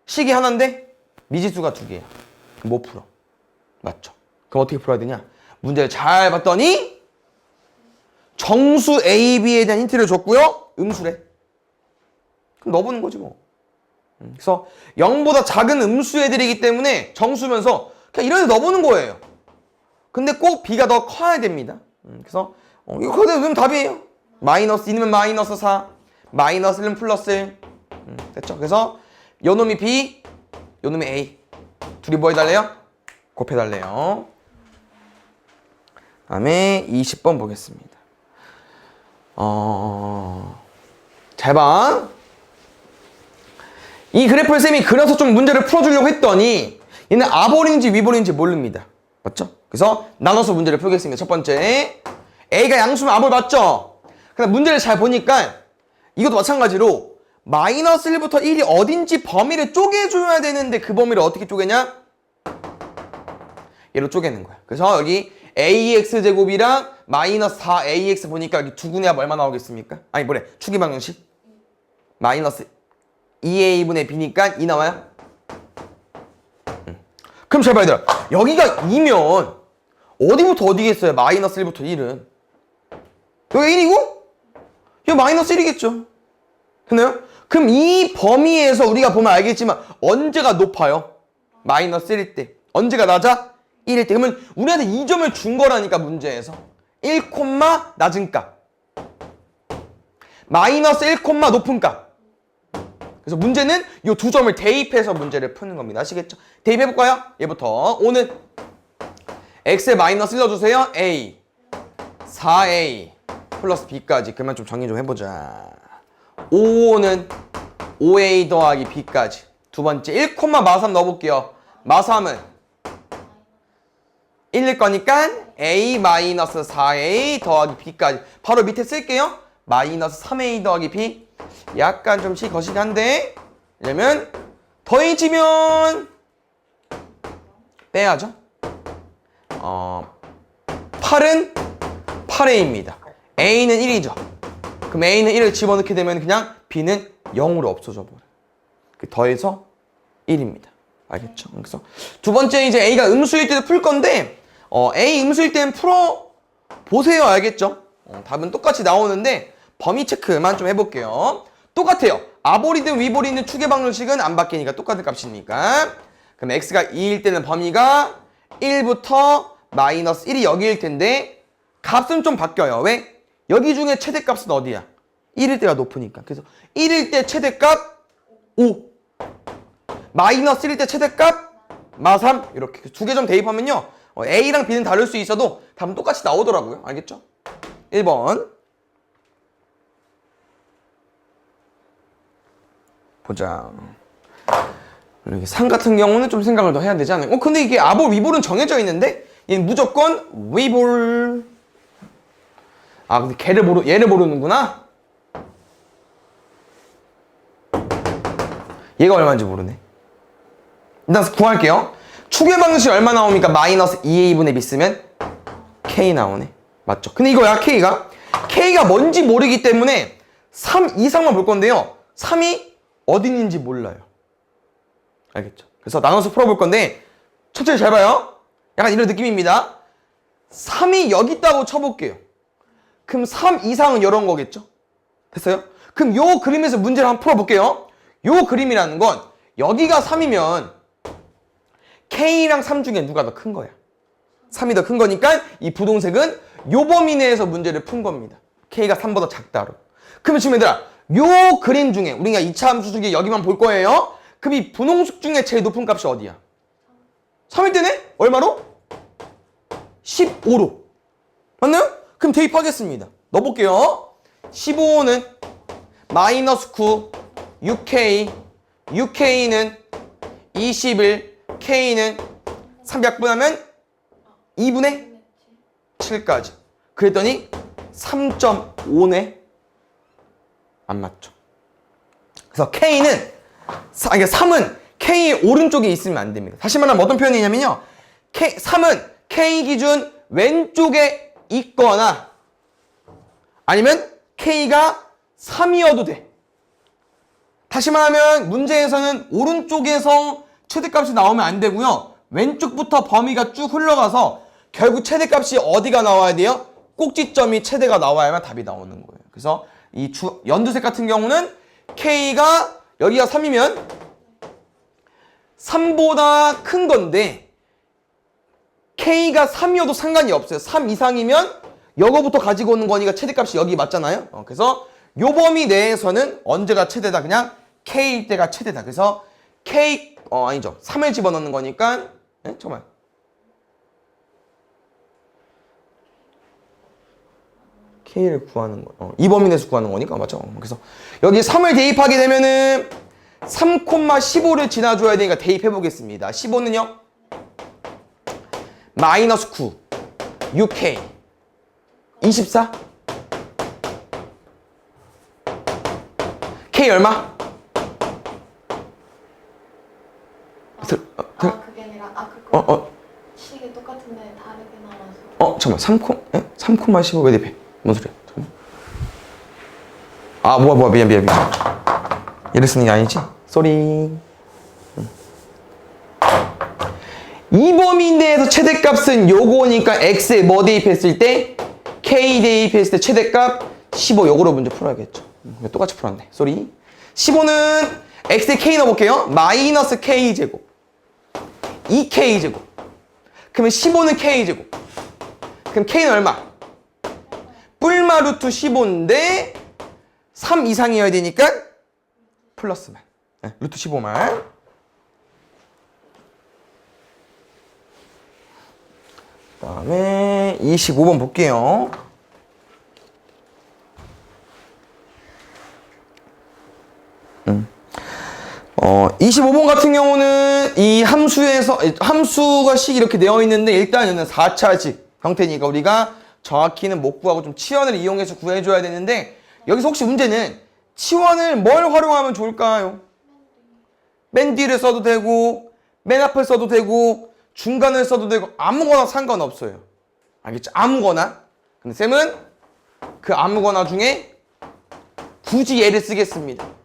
식이 하나인데 미지수가 2개야. 그럼 못 풀어. 맞죠? 그럼 어떻게 풀어야 되냐? 문제를 잘 봤더니 정수 a, b에 대한 힌트를 줬고요. 음수래. 그럼 넣어보는 거지 뭐. 그래서 0보다 작은 음수 애들이기 때문에 정수면서 그냥 이런 데 넣어보는 거예요. 근데 꼭 b가 더 커야 됩니다. 그래서 이거 그대로 넣으면 답이에요. 마이너스 2는 마이너스 4, 마이너스 1은 플러스 1. 됐죠? 그래서 요 놈이 B, 요 놈이 A. 둘이 뭐 해달래요? 곱해달래요. 다음에 20번 보겠습니다. 잘 봐. 이 그래프를 쌤이 그려서 좀 문제를 풀어주려고 했더니 얘는 아볼인지 위볼인지 모릅니다. 맞죠? 그래서 나눠서 문제를 풀겠습니다. 첫 번째, A가 양수면 아볼 맞죠? 근데 문제를 잘 보니까 이것도 마찬가지로 마이너스 1부터 1이 어딘지 범위를 쪼개줘야 되는데 그 범위를 어떻게 쪼개냐? 얘로 쪼개는 거야. 그래서 여기 AX제곱이랑 마이너스 4AX 보니까 여기 두 군의 합 얼마 나오겠습니까? 아니 뭐래, 추기 방정식 마이너스 2A분의 B니까 2 나와요? 그럼 잘 봐야 돼. 여기가 2면 어디부터 어디겠어요? 마이너스 1부터 1은 여기 1이고 여기 마이너스 1이겠죠. 됐나요? 그럼 이 범위에서 우리가 보면 알겠지만 언제가 높아요? 마이너스 1일 때. 언제가 낮아? 1일 때. 그러면 우리한테 이 점을 준 거라니까 문제에서 1, 낮은 값 마이너스 1, 높은 값. 그래서 문제는 이 두 점을 대입해서 문제를 푸는 겁니다. 아시겠죠? 대입해볼까요? 얘부터 5는 x에 마이너스 1 넣어주세요. a 4a 플러스 b까지. 그러면 좀 정리 좀 해보자. 5는 5a 더하기 b까지. 두 번째 1, 마3 넣어볼게요. 마3은 1일 거니까 a 마이너스 4a 더하기 b까지. 바로 밑에 쓸게요. 마이너스 3a 더하기 b. 약간 좀 거시기한데 왜냐면 더해지면 빼야죠. 8은 8a입니다. a는 1이죠. 그럼 a는 1을 집어넣게 되면 그냥 b는 0으로 없어져 버려요. 더해서 1입니다. 알겠죠? 그래서 두 번째 이제 a가 음수일 때도 풀 건데 a 음수일 때는 풀어 보세요. 알겠죠? 답은 똑같이 나오는데 범위 체크만 좀 해볼게요. 똑같아요. 아볼이든 위볼이든 추계 방정식은 안 바뀌니까 똑같은 값이니까. 그럼 x가 2일 때는 범위가 1부터 마이너스 1이 여기일 텐데 값은 좀 바뀌어요. 왜? 여기 중에 최대값은 어디야? 1일 때가 높으니까. 그래서 1일 때 최대값 5, 마이너스 1일 때 최대값 마3 이렇게 두 개 좀 대입하면요 A랑 B는 다를 수 있어도 답은 똑같이 나오더라고요. 알겠죠? 1번 보자. 이렇게 상 같은 경우는 좀 생각을 더 해야 되지 않아요? 근데 이게 아볼, 위볼은 정해져 있는데 얘는 무조건 위볼. 근데 얘를 모르는구나? 얘가 얼마인지 모르네. 일단 구할게요. 추계 방정식 얼마 나옵니까? 마이너스 2a분의 b 쓰면 k 나오네. 맞죠? 근데 이거야, k가 뭔지 모르기 때문에 3 이상만 볼 건데요. 3이 어디 있는지 몰라요. 알겠죠? 그래서 나눠서 풀어볼 건데 천천히 잘 봐요. 약간 이런 느낌입니다. 3이 여기 있다고 쳐볼게요. 그럼 3 이상은 이런 거겠죠? 됐어요? 그럼 요 그림에서 문제를 한번 풀어볼게요. 요 그림이라는 건 여기가 3이면 K랑 3 중에 누가 더 큰 거야? 3이 더 큰 거니까 이 부동색은 요 범위 내에서 문제를 푼 겁니다. K가 3보다 작다로. 그러면 지금 얘들아 요 그림 중에 우리가 2차 함수 중에 여기만 볼 거예요. 그럼 이 분홍색 중에 제일 높은 값이 어디야? 3일 때네? 얼마로? 15로. 맞나요? 그럼 대입하겠습니다. 넣어볼게요. 15는 마이너스 9, 6K, 6K는 21, K는 3약분하면 2분의 7까지. 그랬더니 3.5네. 안 맞죠. 그래서 K는 3은 K 오른쪽에 있으면 안 됩니다. 다시 말하면 어떤 표현이냐면요. 3은 K 기준 왼쪽에 있거나 아니면 K가 3이어도 돼. 다시 말하면 문제에서는 오른쪽에서 최대값이 나오면 안 되고요. 왼쪽부터 범위가 쭉 흘러가서 결국 최대값이 어디가 나와야 돼요? 꼭지점이 최대가 나와야만 답이 나오는 거예요. 그래서 이 연두색 같은 경우는 K가 여기가 3이면 3보다 큰 건데 K가 3이어도 상관이 없어요. 3 이상이면 요거부터 가지고 오는 거니까 최대값이 여기 맞잖아요. 그래서 요 범위 내에서는 언제가 최대다? 그냥 K일 때가 최대다. 그래서 K, 아니죠. 3을 집어넣는 거니까, 잠깐만. K를 구하는 거. 이 범위 내에서 구하는 거니까, 맞죠? 그래서 여기 3을 대입하게 되면은 3,15를 지나줘야 되니까 대입해 보겠습니다. 15는요? 마이너스 9, 6K, 24? K 얼마? 그게 아니라 그거 식이 똑같은데 다르게 나와서. 잠깐만. 3,15 왜 대입해? 뭔 소리야? 뭐야. 미안. 얘를 쓰는 게 아니지? 쏘리. 이 범위 내에서 최대값은 요거니까 x에 뭐 대입했을 때? k 대입했을 때 최대값 15 요거로 문제 풀어야겠죠. 똑같이 풀었네. 쏘리. 15는 x에 k 넣어볼게요. 마이너스 k제곱 2k제곱. 그러면 15는 k제곱. 그럼 k는 얼마? 뿔마 루트 15인데 3 이상이어야 되니까 플러스만. 루트 15만. 그 다음에 25번 볼게요. 25번 같은 경우는 이 함수가 식 이렇게 되어 있는데 일단 얘는 4차식 형태니까 우리가 정확히는 못 구하고 좀 치원을 이용해서 구해줘야 되는데 여기서 혹시 문제는 치원을 뭘 활용하면 좋을까요? 맨 뒤를 써도 되고 맨 앞을 써도 되고 중간을 써도 되고 아무거나 상관없어요. 알겠죠? 아무거나. 근데 쌤은 그 아무거나 중에 굳이 얘를 쓰겠습니다.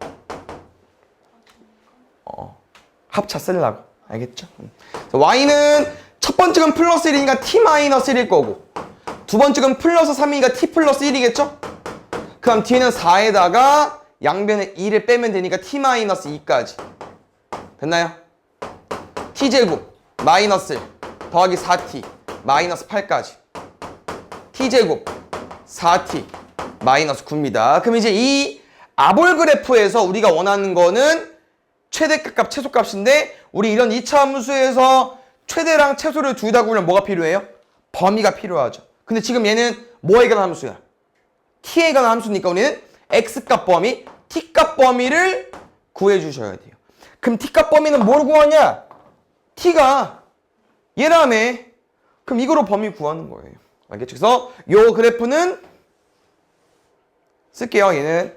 합차 쓰려고. 알겠죠? y는 첫 번째 건 플러스 1이니까 t-1일 거고 두 번째 건 플러스 3이니까 t 플러스 1이겠죠? 그럼 뒤에는 4에다가 양변에 2를 빼면 되니까 t-2까지. 됐나요? t제곱 마이너스 1 더하기 4t 마이너스 8까지. t제곱 4t 마이너스 9입니다. 그럼 이제 이 아볼 그래프에서 우리가 원하는 거는 최대값, 최소값인데 우리 이런 2차 함수에서 최대랑 최소를 둘 다 구하려면 뭐가 필요해요? 범위가 필요하죠. 근데 지금 얘는 뭐에 관한 함수야? t에 관한 함수니까 우리는 x값 범위, t값 범위를 구해 주셔야 돼요. 그럼 t값 범위는 뭘 구하냐? t가 얘라며. 그럼 이거로 범위 구하는 거예요. 알겠죠? 그래서 요 그래프는 쓸게요. 얘는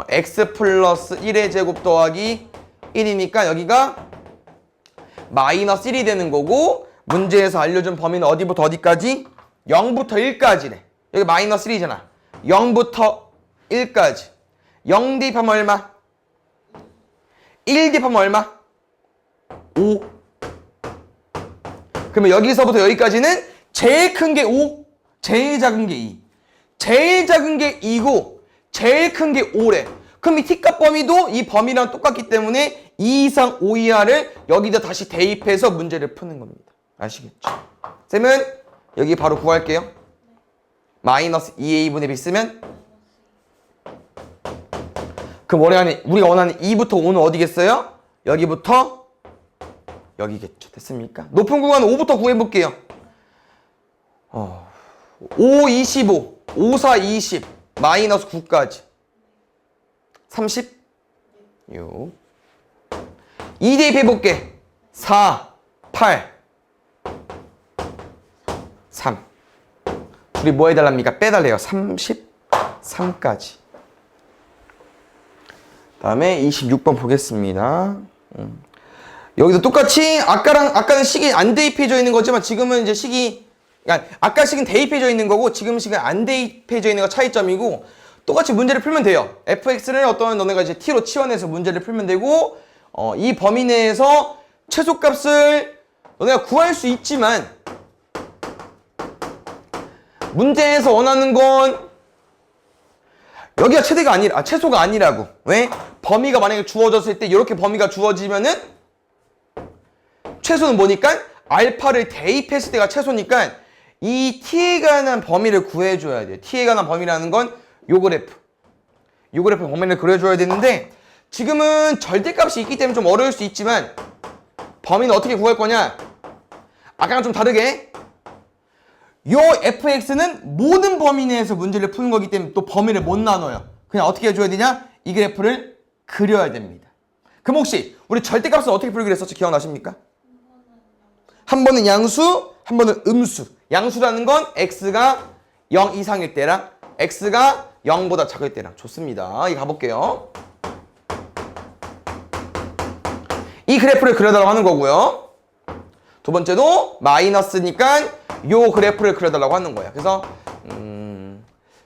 x 플러스 1의 제곱 더하기 1이니까 여기가 마이너스 1이 되는 거고 문제에서 알려준 범위는 어디부터 어디까지? 0부터 1까지래. 여기 마이너스 1이잖아. 0부터 1까지. 0 대입하면 얼마? 1 대입하면 얼마? 5. 그러면 여기서부터 여기까지는 제일 큰 게 5, 제일 작은 게 2. 제일 작은 게 2고 제일 큰 게 5래. 그럼 이 t값 범위도 이 범위랑 똑같기 때문에 2 이상 5 이하를 여기다 다시 대입해서 문제를 푸는 겁니다. 아시겠죠? 쌤은 여기 바로 구할게요. 마이너스 2a분의 b 쓰면 그럼 우리가 원하는 2부터 5는 어디겠어요? 여기부터 여기겠죠. 됐습니까? 높은 구간은 5부터 구해볼게요. 5, 25, 5, 4, 20, 마이너스 9까지. 36. 2 대입해볼게. 4, 8, 3. 둘이 뭐 해달랍니까? 빼달래요. 33까지. 다음에 26번 보겠습니다. 여기도 똑같이 아까는 식이 안 대입해져 있는 거지만 지금은 이제 식이 아까 식은 대입해져 있는 거고 지금 식은 안 대입해져 있는 거 차이점이고 똑같이 문제를 풀면 돼요. fx를 너네가 이제 t로 치환해서 문제를 풀면 되고 이 범위 내에서 최소값을 너네가 구할 수 있지만 문제에서 원하는 건 여기가 최소가 아니라고. 왜? 범위가 만약에 주어졌을 때 이렇게 범위가 주어지면은 최소는 뭐니까? 알파를 대입했을 때가 최소니까 이 t에 관한 범위를 구해줘야 돼요. t에 관한 범위라는 건 요 그래프. 요 그래프 범위를 그려줘야 되는데 지금은 절대값이 있기 때문에 좀 어려울 수 있지만 범위는 어떻게 구할 거냐? 아까랑 좀 다르게 요 fx는 모든 범위 내에서 문제를 푸는 거기 때문에 또 범위를 못 나눠요. 그냥 어떻게 해줘야 되냐? 이 그래프를 그려야 됩니다. 그럼 혹시 우리 절대값은 어떻게 풀기로 했었죠? 기억나십니까? 한 번은 양수, 한 번은 음수. 양수라는 건 x가 0 이상일 때랑 x가 0보다 작을 때랑. 좋습니다. 이거 가볼게요. 이 그래프를 그려달라고 하는 거고요. 두 번째도 마이너스니까 요 그래프를 그려달라고 하는 거예요. 그래서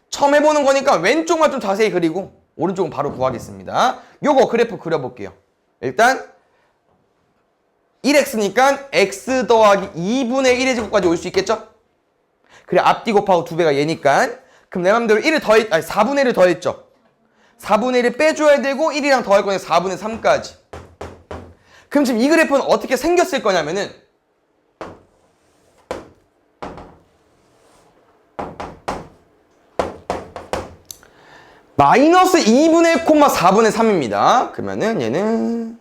처음 해보는 거니까 왼쪽만 좀 자세히 그리고 오른쪽은 바로 구하겠습니다. 요거 그래프 그려볼게요. 일단 1x니까 x 더하기 2분의 1의 제곱까지 올 수 있겠죠? 그래 앞뒤 곱하고 2배가 얘니까 그럼 내 맘대로 4분의 1을 더했죠? 4분의 1을 빼줘야 되고 1이랑 더할 거니까 4분의 3까지. 그럼 지금 이 그래프는 어떻게 생겼을 거냐면은 마이너스 2분의 1, 4분의 3입니다. 그러면은 얘는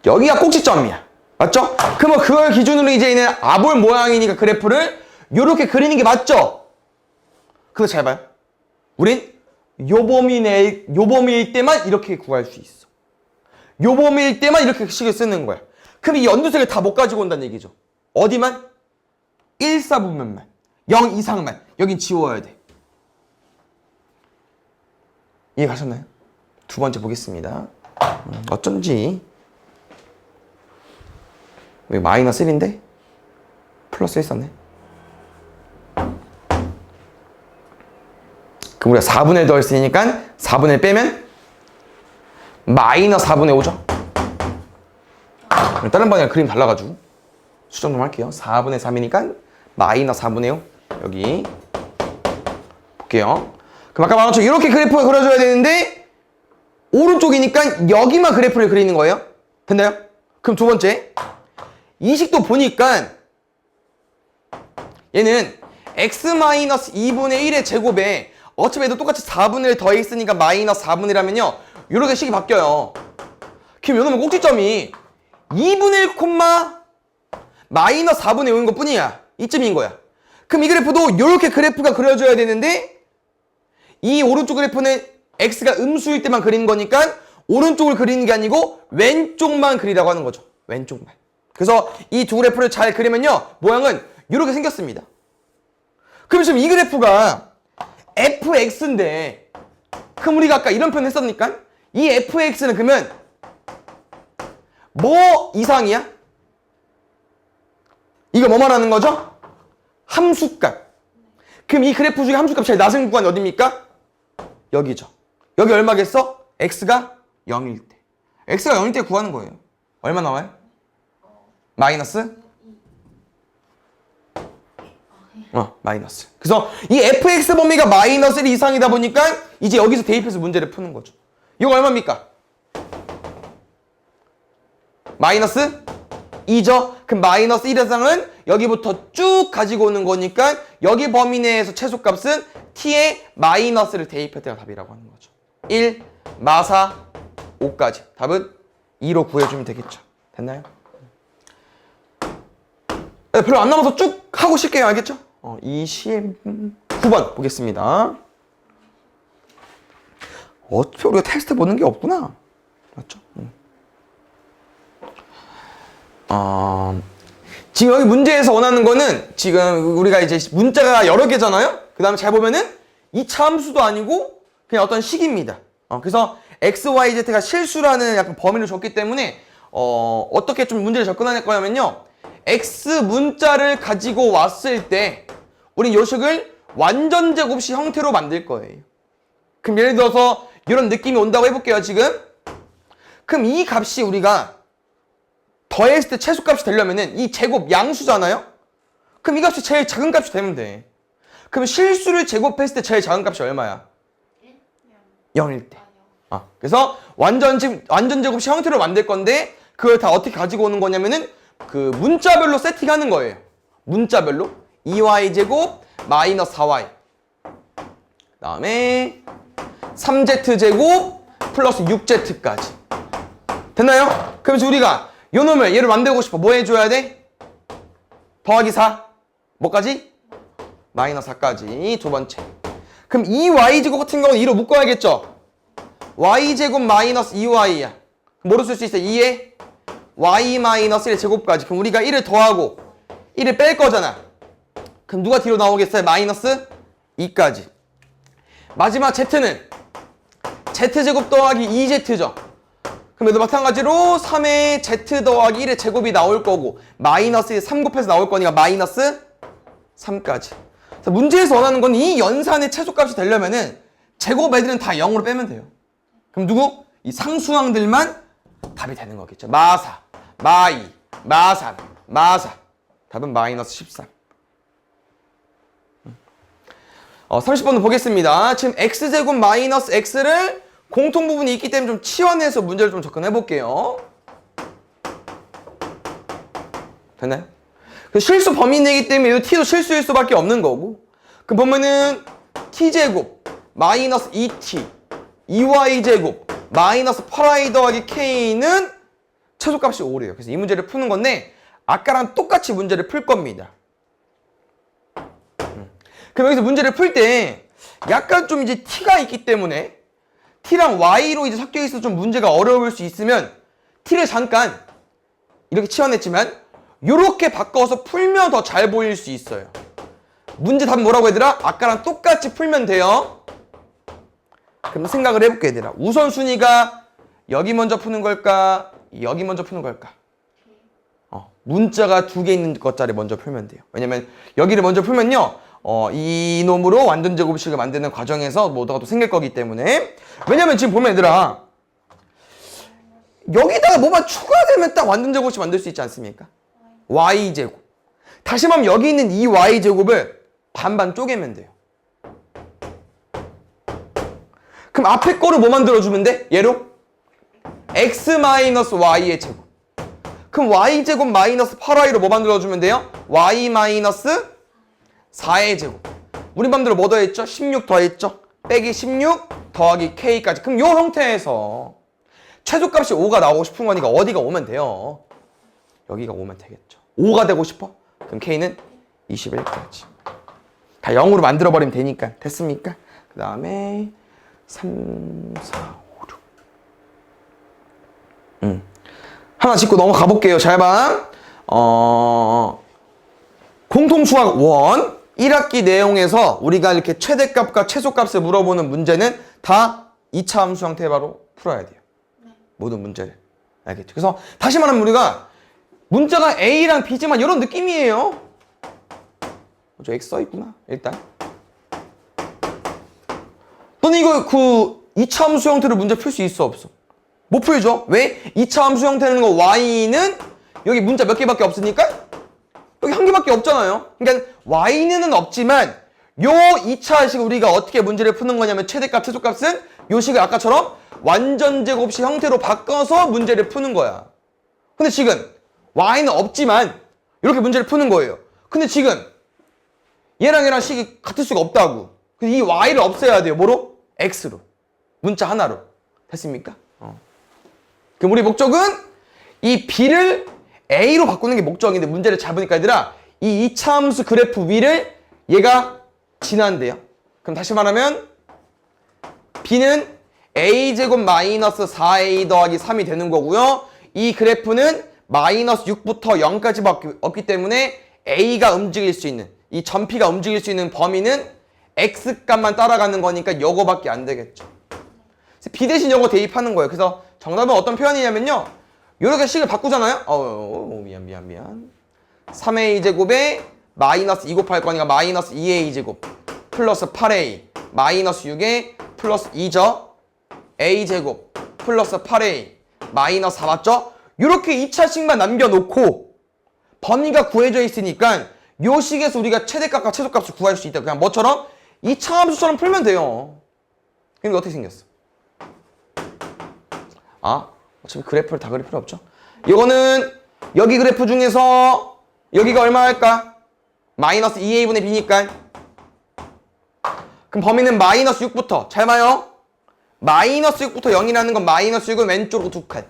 여기가 꼭지점이야. 맞죠? 그러면 그걸 기준으로 이제 얘는 아볼 모양이니까 그래프를 요렇게 그리는 게 맞죠? 그거 잘 봐요. 우린 요 범위일 때만 이렇게 구할 수 있어. 요 범위일 때만 이렇게 식을 쓰는 거야. 그럼 이 연두색을 다 못 가지고 온다는 얘기죠. 어디만? 1, 4분면만. 0 이상만. 여긴 지워야 돼. 이해 가셨나요? 두 번째 보겠습니다. 어쩐지 여기 마이너스 1인데 플러스 1 썼네. 그럼 우리가 4분의 1 더했으니까 4분의 1 빼면 마이너스 4분의 5죠. 다른 방향 그림 달라가지고 수정 좀 할게요. 4분의 3이니까 마이너스 4분의 5 여기 볼게요. 그럼 아까 말한 것처럼 이렇게 그래프가 그려줘야 되는데 오른쪽이니까 여기만 그래프를 그리는 거예요. 됐나요? 그럼 두 번째 이 식도 보니까 얘는 x-2분의 1의 제곱에 어차피 얘도 똑같이 4분의 1 더했으니까 마이너스 4분의 1 하면요 이렇게 식이 바뀌어요. 그럼 요놈은 꼭지점이 2분의 1, 마이너스 4분의 5인 것 뿐이야. 이쯤인 거야. 그럼 이 그래프도 이렇게 그래프가 그려져야 되는데 이 오른쪽 그래프는 x가 음수일 때만 그리는 거니까 오른쪽을 그리는 게 아니고 왼쪽만 그리라고 하는 거죠. 왼쪽만. 그래서 이 두 그래프를 잘 그리면요 모양은 이렇게 생겼습니다. 그럼 지금 이 그래프가 fx인데 그럼 우리가 아까 이런 표현 했었으니까 이 fx는 그러면 뭐 이상이야? 이거 뭐 말하는 거죠? 함수값. 그럼 이 그래프 중에 함수값 제일 낮은 구간이 어디입니까? 여기죠. 여기 얼마겠어? x가 0일 때. x가 0일 때 구하는 거예요. 얼마 나와요? 마이너스? 마이너스. 그래서 이 fx 범위가 마이너스 1 이상이다 보니까 이제 여기서 대입해서 문제를 푸는 거죠. 이거 얼마입니까? 마이너스 2죠? 그럼 마이너스 1 이상은 여기부터 쭉 가지고 오는 거니까 여기 범위 내에서 최소값은 t에 마이너스를 대입할 때가 답이라고 하는 거죠. 1, 마사, 5까지. 답은 2로 구해주면 되겠죠. 됐나요? 네, 별로 안 남아서 쭉 하고 쉴게요. 알겠죠? 29번 보겠습니다. 어차피 우리가 테스트 보는 게 없구나. 맞죠? 지금 여기 문제에서 원하는 거는 지금 우리가 이제 문자가 여러 개잖아요? 그 다음에 잘 보면은 2차 함수도 아니고 그냥 어떤 식입니다. 그래서 x, y, z가 실수라는 약간 범위를 줬기 때문에 어떻게 좀 문제를 접근할 거냐면요. x 문자를 가지고 왔을 때 우린 요 식을 완전 제곱식 형태로 만들 거예요. 그럼 예를 들어서 이런 느낌이 온다고 해볼게요. 지금 그럼 이 값이 우리가 더했을 때 최소값이 되려면은 이 제곱 양수잖아요? 그럼 이 값이 제일 작은 값이 되면 돼. 그럼 실수를 제곱했을 때 제일 작은 값이 얼마야? 0일 때. 그래서 완전 제곱식 형태로 만들 건데 그걸 다 어떻게 가지고 오는 거냐면은 그 문자별로 세팅하는 거예요. 문자별로 2y제곱 마이너스 4y 그다음에 3z제곱 플러스 6z까지 됐나요? 그러면서 우리가 요 놈을 얘를 만들고 싶어. 뭐 해줘야 돼? 더하기 4 뭐까지? 마이너스 4까지 두 번째. 그럼 2y제곱 같은 경우는 2로 묶어야겠죠? y제곱 마이너스 2y야. 뭐로 쓸 수 있어? 2에 y 마이너스 1 제곱까지. 그럼 우리가 1을 더하고 1을 뺄 거잖아. 그럼 누가 뒤로 나오겠어요? 마이너스 2까지. 마지막 z는 z제곱 더하기 2z죠. 그럼 얘도 마찬가지로 3의 z 더하기 1의 제곱이 나올 거고 마이너스 1 3 곱해서 나올 거니까 마이너스 3까지. 그래서 문제에서 원하는 건 이 연산의 최소값이 되려면은 제곱 애들은 다 0으로 빼면 돼요. 그럼 누구? 이 상수항들만 답이 되는 거겠죠. 마사, 마2, 마3, 마4. 답은 마이너스 13. 30번도 보겠습니다. 지금 x제곱 마이너스 x를 공통 부분이 있기 때문에 좀 치환해서 문제를 좀 접근해 볼게요. 됐나요? 실수 범위내기 때문에 이 t도 실수일 수밖에 없는 거고. 그 보면은 t제곱 마이너스 2t 2y제곱 마이너스 8y 더하기 k는 최소값이 5래요. 그래서 이 문제를 푸는 건데 아까랑 똑같이 문제를 풀 겁니다. 그럼 여기서 문제를 풀 때 약간 좀 이제 t가 있기 때문에 t랑 y로 이제 섞여 있어서 좀 문제가 어려울 수 있으면 t를 잠깐 이렇게 치환했지만 이렇게 바꿔서 풀면 더 잘 보일 수 있어요. 문제 답은 뭐라고 얘들아? 아까랑 똑같이 풀면 돼요. 그럼 생각을 해볼게 얘들아. 우선순위가 여기 먼저 푸는 걸까? 여기 먼저 푸는 걸까? 문자가 두 개 있는 것짜리 먼저 풀면 돼요. 왜냐면 여기를 먼저 풀면요 이 놈으로 완전 제곱식을 만드는 과정에서 뭐가 또 생길 거기 때문에. 왜냐면 지금 보면 얘들아 여기다가 뭐만 추가되면 딱 완전 제곱식 만들 수 있지 않습니까? y제곱. 다시 말하면 여기 있는 이 y제곱을 반반 쪼개면 돼요. 그럼 앞에 거를 뭐 만들어주면 돼? 얘로 x-y의 제곱. 그럼 y제곱 마이너스 8y로 뭐 만들어주면 돼요? y 마이너스 4의 제곱. 우리 맘대로 뭐 더했죠? 16 더했죠? 빼기 16 더하기 k까지. 그럼 요 형태에서 최소값이 5가 나오고 싶은 거니까 어디가 오면 돼요? 여기가 오면 되겠죠. 5가 되고 싶어? 그럼 k는 21까지. 다 0으로 만들어버리면 되니까. 됐습니까? 그 다음에 3, 4, 5, 6. 하나 짚고 넘어가 볼게요. 잘 봐. 공통수학 1 1학기 내용에서 우리가 이렇게 최대값과 최소값을 물어보는 문제는 다 2차 함수 형태로 풀어야 돼요. 모든 문제를. 알겠죠? 그래서 다시 말하면 우리가 문자가 A랑 B지만 이런 느낌이에요. 저 X 써있구나. 일단. 너는 이거 그 2차 함수 형태로 문제 풀 수 있어 없어? 못 풀죠? 왜? 2차 함수 형태는 거 Y는 여기 문자 몇 개밖에 없으니까 여기 한 개밖에 없잖아요. 그러니까 Y는 없지만 요 2차 식을 우리가 어떻게 문제를 푸는 거냐면 최대값, 최소값은 요 식을 아까처럼 완전 제곱식 형태로 바꿔서 문제를 푸는 거야. 근데 지금 Y는 없지만 이렇게 문제를 푸는 거예요. 근데 지금 얘랑 식이 같을 수가 없다고. 이 Y를 없애야 돼요. 뭐로? X로. 문자 하나로. 됐습니까? 그럼 우리 목적은 이 B를 A로 바꾸는 게 목적인데 문제를 잡으니까 얘들아 이 2차 함수 그래프 위를 얘가 지난대요. 그럼 다시 말하면 B는 A제곱 마이너스 4A 더하기 3이 되는 거고요. 이 그래프는 마이너스 6부터 0까지 없기 때문에 A가 움직일 수 있는 이 점피가 움직일 수 있는 범위는 X값만 따라가는 거니까 요거밖에 안 되겠죠. 그래서 B 대신 요거 대입하는 거예요. 그래서 정답은 어떤 표현이냐면요. 요렇게 식을 바꾸잖아요. 미안. 3A 제곱에 마이너스 2 곱할 거니까 마이너스 2A 제곱 플러스 8A 마이너스 6에 플러스 2죠. A 제곱 플러스 8A 마이너스 4 맞죠? 요렇게 2차식만 남겨놓고 범위가 구해져 있으니까 요 식에서 우리가 최대값과 최소값을 구할 수 있다. 그냥 뭐처럼? 2차 함수처럼 풀면 돼요. 그러니까 어떻게 생겼어? 아, 어차피 그래프를 다 그릴 필요 없죠. 이거는 여기 그래프 중에서 여기가 얼마 할까? 마이너스 2a분의 b니까. 그럼 범위는 마이너스 6부터. 잘 봐요. 마이너스 6부터 0이라는 건 마이너스 6은 왼쪽으로 2칸.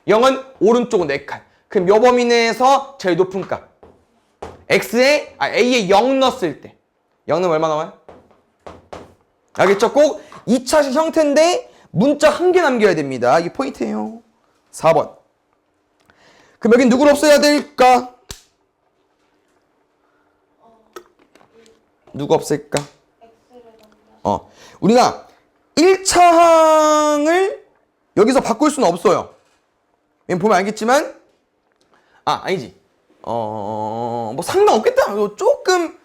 0은 오른쪽으로 4칸. 그럼 요 범위 내에서 제일 높은 값. A에 0 넣었을 때. 0 넣으면 얼마 나와요? 알겠죠? 꼭 2차식 형태인데 문자 한 개 남겨야 됩니다. 이게 포인트예요. 4번. 그럼 여긴 누구를 없애야 될까? 누구 없앨까? 우리가 1차 항을 여기서 바꿀 수는 없어요. 보면 알겠지만, 아니지. 뭐 상관없겠다. 조금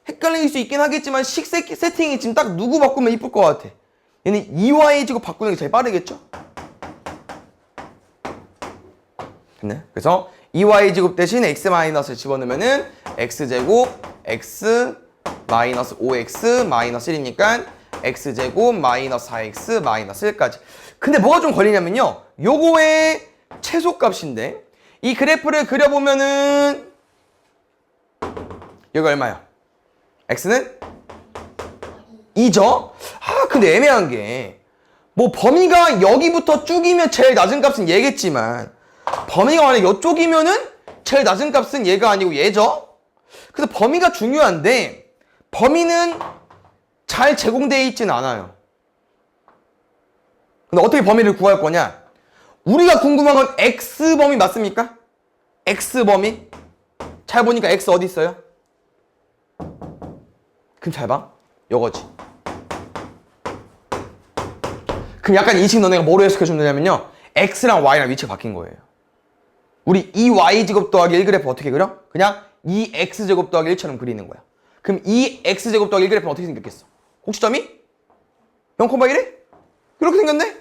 헷갈릴 수 있긴 하겠지만, 식 세팅이 지금 딱 누구 바꾸면 이쁠 것 같아. 얘는 2y 제곱 바꾸는 게 제일 빠르겠죠? 네. 그래서 2y 제곱 대신 x 마이너스를 집어넣으면은 x 제곱 x 마이너스 5x 마이너스 1이니까 x 제곱 마이너스 4x 마이너스 1까지. 근데 뭐가 좀 걸리냐면요. 요거의 최소값인데 이 그래프를 그려보면은 여기 얼마야? x는 2죠? 근데 애매한 게 뭐 범위가 여기부터 쭉이면 제일 낮은 값은 얘겠지만 범위가 만약 이쪽이면은 제일 낮은 값은 얘가 아니고 얘죠? 그래서 범위가 중요한데 범위는 잘 제공되어 있진 않아요. 근데 어떻게 범위를 구할 거냐? 우리가 궁금한 건 x범위 맞습니까? x범위? 잘 보니까 x 어디 있어요? 그럼 잘 봐. 요거지. 그럼 약간 인식 너네가 뭐로 해석해주느냐면요. x랑 y랑 위치가 바뀐 거예요. 우리 2y제곱 더하기 1그래프 어떻게 그려? 그냥 2x제곱 더하기 1처럼 그리는 거야. 그럼 2x제곱 더하기 1그래프는 어떻게 생겼겠어? 꼭지점이 0,1에? 이렇게 생겼네?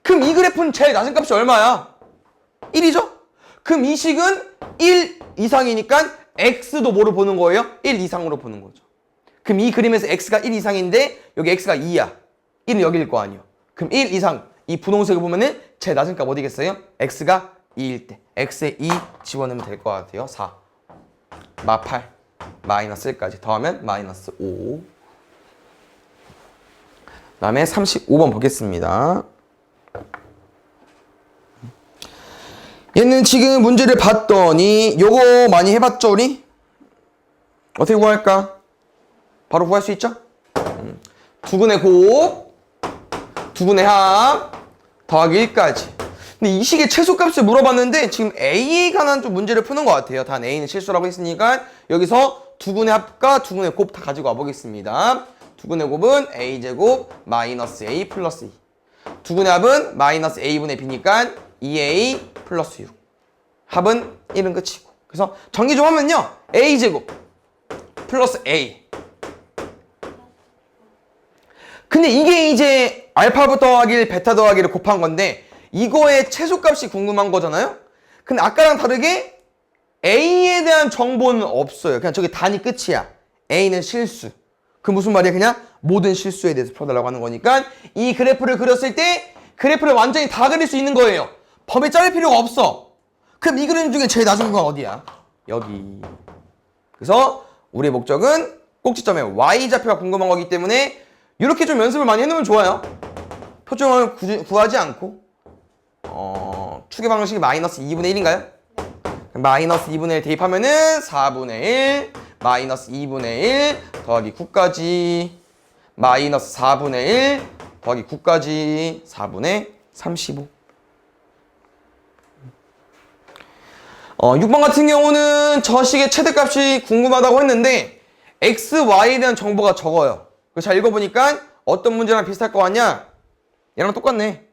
그럼 이 그래프는 제일 낮은 값이 얼마야? 1이죠? 그럼 이 식은 1 이상이니까 x도 뭐로 보는 거예요? 1 이상으로 보는 거죠. 그럼 이 그림에서 x가 1 이상인데 여기 x가 2야. 1은 여기일 거 아니에요. 그럼 1 이상 이 분홍색을 보면은 제일 낮은 값 어디겠어요? x가 2일 때 x에 2 집어넣으면 될 것 같아요. 4 마 8 마이너스 1까지 더하면 마이너스 5. 그 다음에 35번 보겠습니다. 얘는 지금 문제를 봤더니 요거 많이 해봤죠 우리? 어떻게 구할까? 바로 구할 수 있죠? 두근의 곱, 두근의 합, 더하기 1까지. 근데 이 식의 최소값을 물어봤는데 지금 A에 관한 좀 문제를 푸는 것 같아요. 단 A는 실수라고 했으니까 여기서 두근의 합과 두근의 곱 다 가지고 와보겠습니다. 두근의 곱은 A제곱 마이너스 A 플러스 2. 두근의 합은 마이너스 A분의 B니까 2A 플러스 6. 합은 1은 끝이고. 그래서 정리 좀 하면요. A제곱 플러스 A. 근데 이게 이제 알파 더하기 베타 더하기를 곱한 건데 이거의 최소값이 궁금한 거잖아요? 근데 아까랑 다르게 A에 대한 정보는 없어요. 그냥 저게 단위 끝이야. A는 실수. 그 무슨 말이야? 그냥 모든 실수에 대해서 풀어달라고 하는 거니까 이 그래프를 그렸을 때 그래프를 완전히 다 그릴 수 있는 거예요. 범위 자를 필요가 없어. 그럼 이 그림 중에 제일 낮은 건 어디야? 여기. 그래서 우리의 목적은 꼭지점의 Y좌표가 궁금한 거기 때문에 이렇게 좀 연습을 많이 해놓으면 좋아요. 표준을 구하지 않고 축의 방정식이 마이너스 2분의 1인가요? 마이너스 2분의 1 대입하면은 4분의 1 마이너스 2분의 1 더하기 9까지 마이너스 4분의 1 더하기 9까지 4분의 35. 6번 같은 경우는 저 식의 최대값이 궁금하다고 했는데 x, y에 대한 정보가 적어요. 잘 읽어보니까 어떤 문제랑 비슷할 것 같냐? 얘랑 똑같네.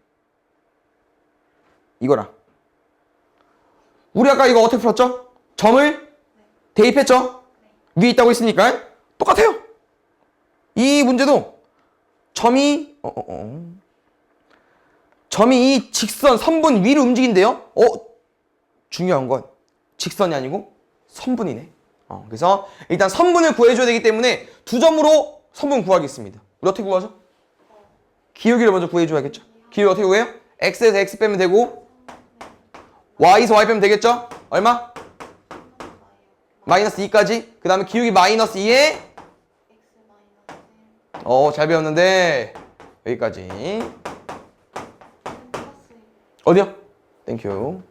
이거랑. 우리 아까 이거 어떻게 풀었죠? 점을 대입했죠? 위에 있다고 했으니까 똑같아요. 이 문제도 점이 점이 이 직선 선분 위로 움직인대요. 중요한 건 직선이 아니고 선분이네. 그래서 일단 선분을 구해줘야 되기 때문에 두 점으로 선분 구하겠습니다. 우리 어떻게 구하죠? 기울기를 먼저 구해줘야겠죠. 기울기 어떻게 구해요? x에서 x 빼면 되고 y에서 y 빼면 되겠죠? 얼마? 마이너스 2까지. 그 다음에 기울기 마이너스 2에 x 마이너스 잘 배웠는데 여기까지. 1 플러스 어디요? 땡큐.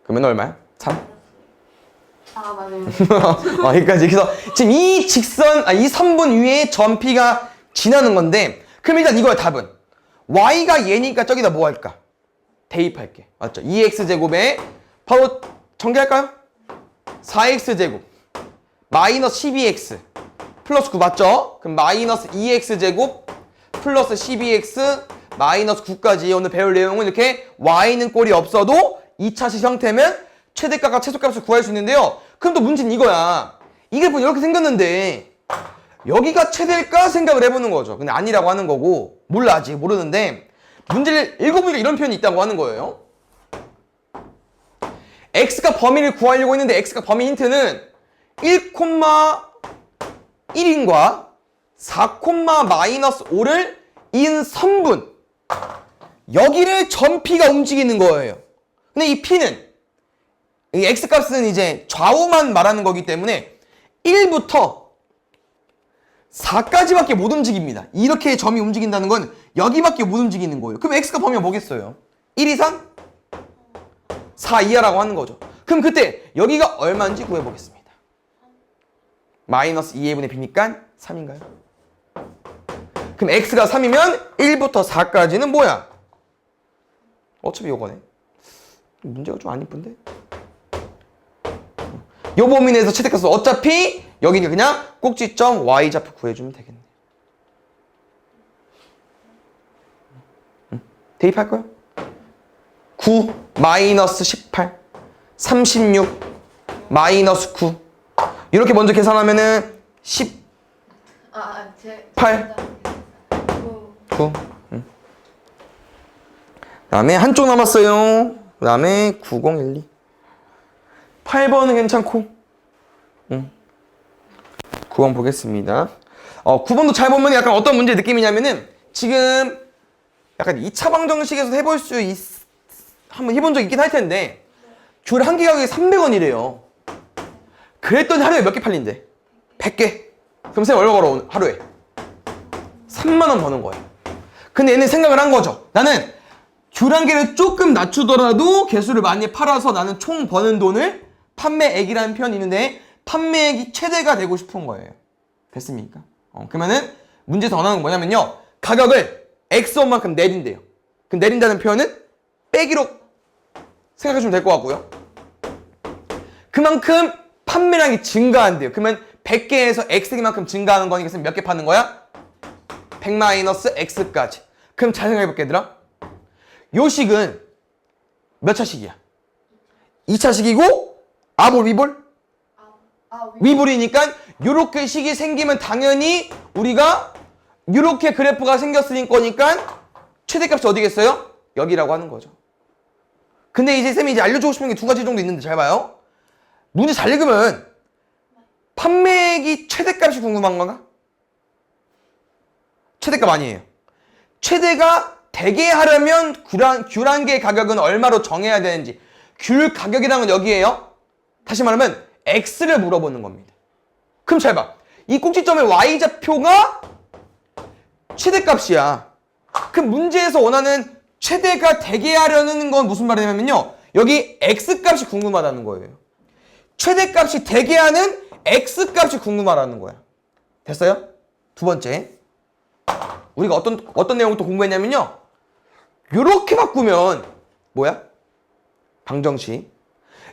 그러면 얼마야? 3? 아 맞아요. 여기까지. 그래서 지금 이 직선, 이 선분 위에 점 P가 지나는 건데, 그럼 일단 이거야, 답은. Y가 얘니까 저기다 뭐 할까? 대입할게. 맞죠? 2x제곱에 바로 전개할까요? 4x제곱 마이너스 12x 플러스 9 맞죠? 그럼 마이너스 2x제곱 플러스 12x 마이너스 9까지 오늘 배울 내용은 이렇게 y는 꼴이 없어도 2차식 형태면 최대값과 최소값을 구할 수 있는데요. 그럼 또 문제는 이거야. 이게 뭐 이렇게 생겼는데 여기가 최대일까 생각을 해보는 거죠. 근데 아니라고 하는 거고 몰라 아직 모르는데 문제를 읽어보니까 이런 표현이 있다고 하는 거예요. x가 범위를 구하려고 했는데 x가 범위 힌트는 1,1인과 4,-5를 인 선분 여기를 점 P가 움직이는 거예요. 근데 이 P는 이 x값은 이제 좌우만 말하는 거기 때문에 1부터 4까지밖에 못 움직입니다. 이렇게 점이 움직인다는 건 여기밖에 못 움직이는 거예요. 그럼 x가 범위가 뭐겠어요? 1 이상? 4 이하라고 하는 거죠. 그럼 그때 여기가 얼마인지 구해보겠습니다. 마이너스 2분의 b니까 3인가요? 그럼 x가 3이면 1부터 4까지는 뭐야? 어차피 요거네. 문제가 좀 안 이쁜데? 요 범위 내에서 최대값은 어차피 여기는 그냥 꼭지점 y좌표 구해주면 되겠네. 대입할 거야? 9 마이너스 18 36 마이너스 9 이렇게 먼저 계산하면은 18 제 9 그다음에 한쪽 남았어요. 그다음에 9012 8번은 괜찮고 9번 보겠습니다. 9번도 잘 보면 약간 어떤 문제 느낌이냐면은 지금 약간 2차 방정식에서 해볼 수 한번 해본 적 있긴 할 텐데 줄 한 개 가격이 300원이래요. 그랬더니 하루에 몇 개 팔린대? 100개. 그럼 쌤 얼마 벌어 하루에? 3만 원 버는 거야. 근데 얘는 생각을 한 거죠. 나는 줄 한 개를 조금 낮추더라도 개수를 많이 팔아서 나는 총 버는 돈을 판매액이라는 표현이 있는데 판매액이 최대가 되고 싶은 거예요. 됐습니까? 그러면은 문제에서 원하는 건 뭐냐면요. 가격을 X원만큼 내린대요. 그 내린다는 표현은 빼기로 생각해주면 될 것 같고요. 그만큼 판매량이 증가한대요. 그러면 100개에서 X만큼 증가하는 거니까 몇 개 파는 거야? 100 마이너스 X까지. 그럼 잘 생각해볼게 얘들아. 요 식은 몇 차식이야? 2차식이고 아볼 위볼? 위볼이니까 요렇게 식이 생기면 당연히 우리가 요렇게 그래프가 생겼으니 거니까 최대값이 어디겠어요? 여기라고 하는 거죠. 근데 이제 쌤이 이제 알려주고 싶은 게 두 가지 정도 있는데 잘 봐요. 문제 잘 읽으면 판매액이 최대값이 궁금한 건가? 최대값 아니에요. 최대가 되게 하려면 귤 한 개의 가격은 얼마로 정해야 되는지 귤 가격이라는 건 여기에요. 다시 말하면 X를 물어보는 겁니다. 그럼 잘 봐. 이 꼭지점의 Y좌표가 최대값이야. 그럼 문제에서 원하는 최대가 되게 하려는 건 무슨 말이냐면요. 여기 X값이 궁금하다는 거예요. 최대값이 되게 하는 X값이 궁금하다는 거야. 됐어요? 두 번째. 우리가 어떤 내용을 또 공부했냐면요. 요렇게 바꾸면 뭐야? 방정식.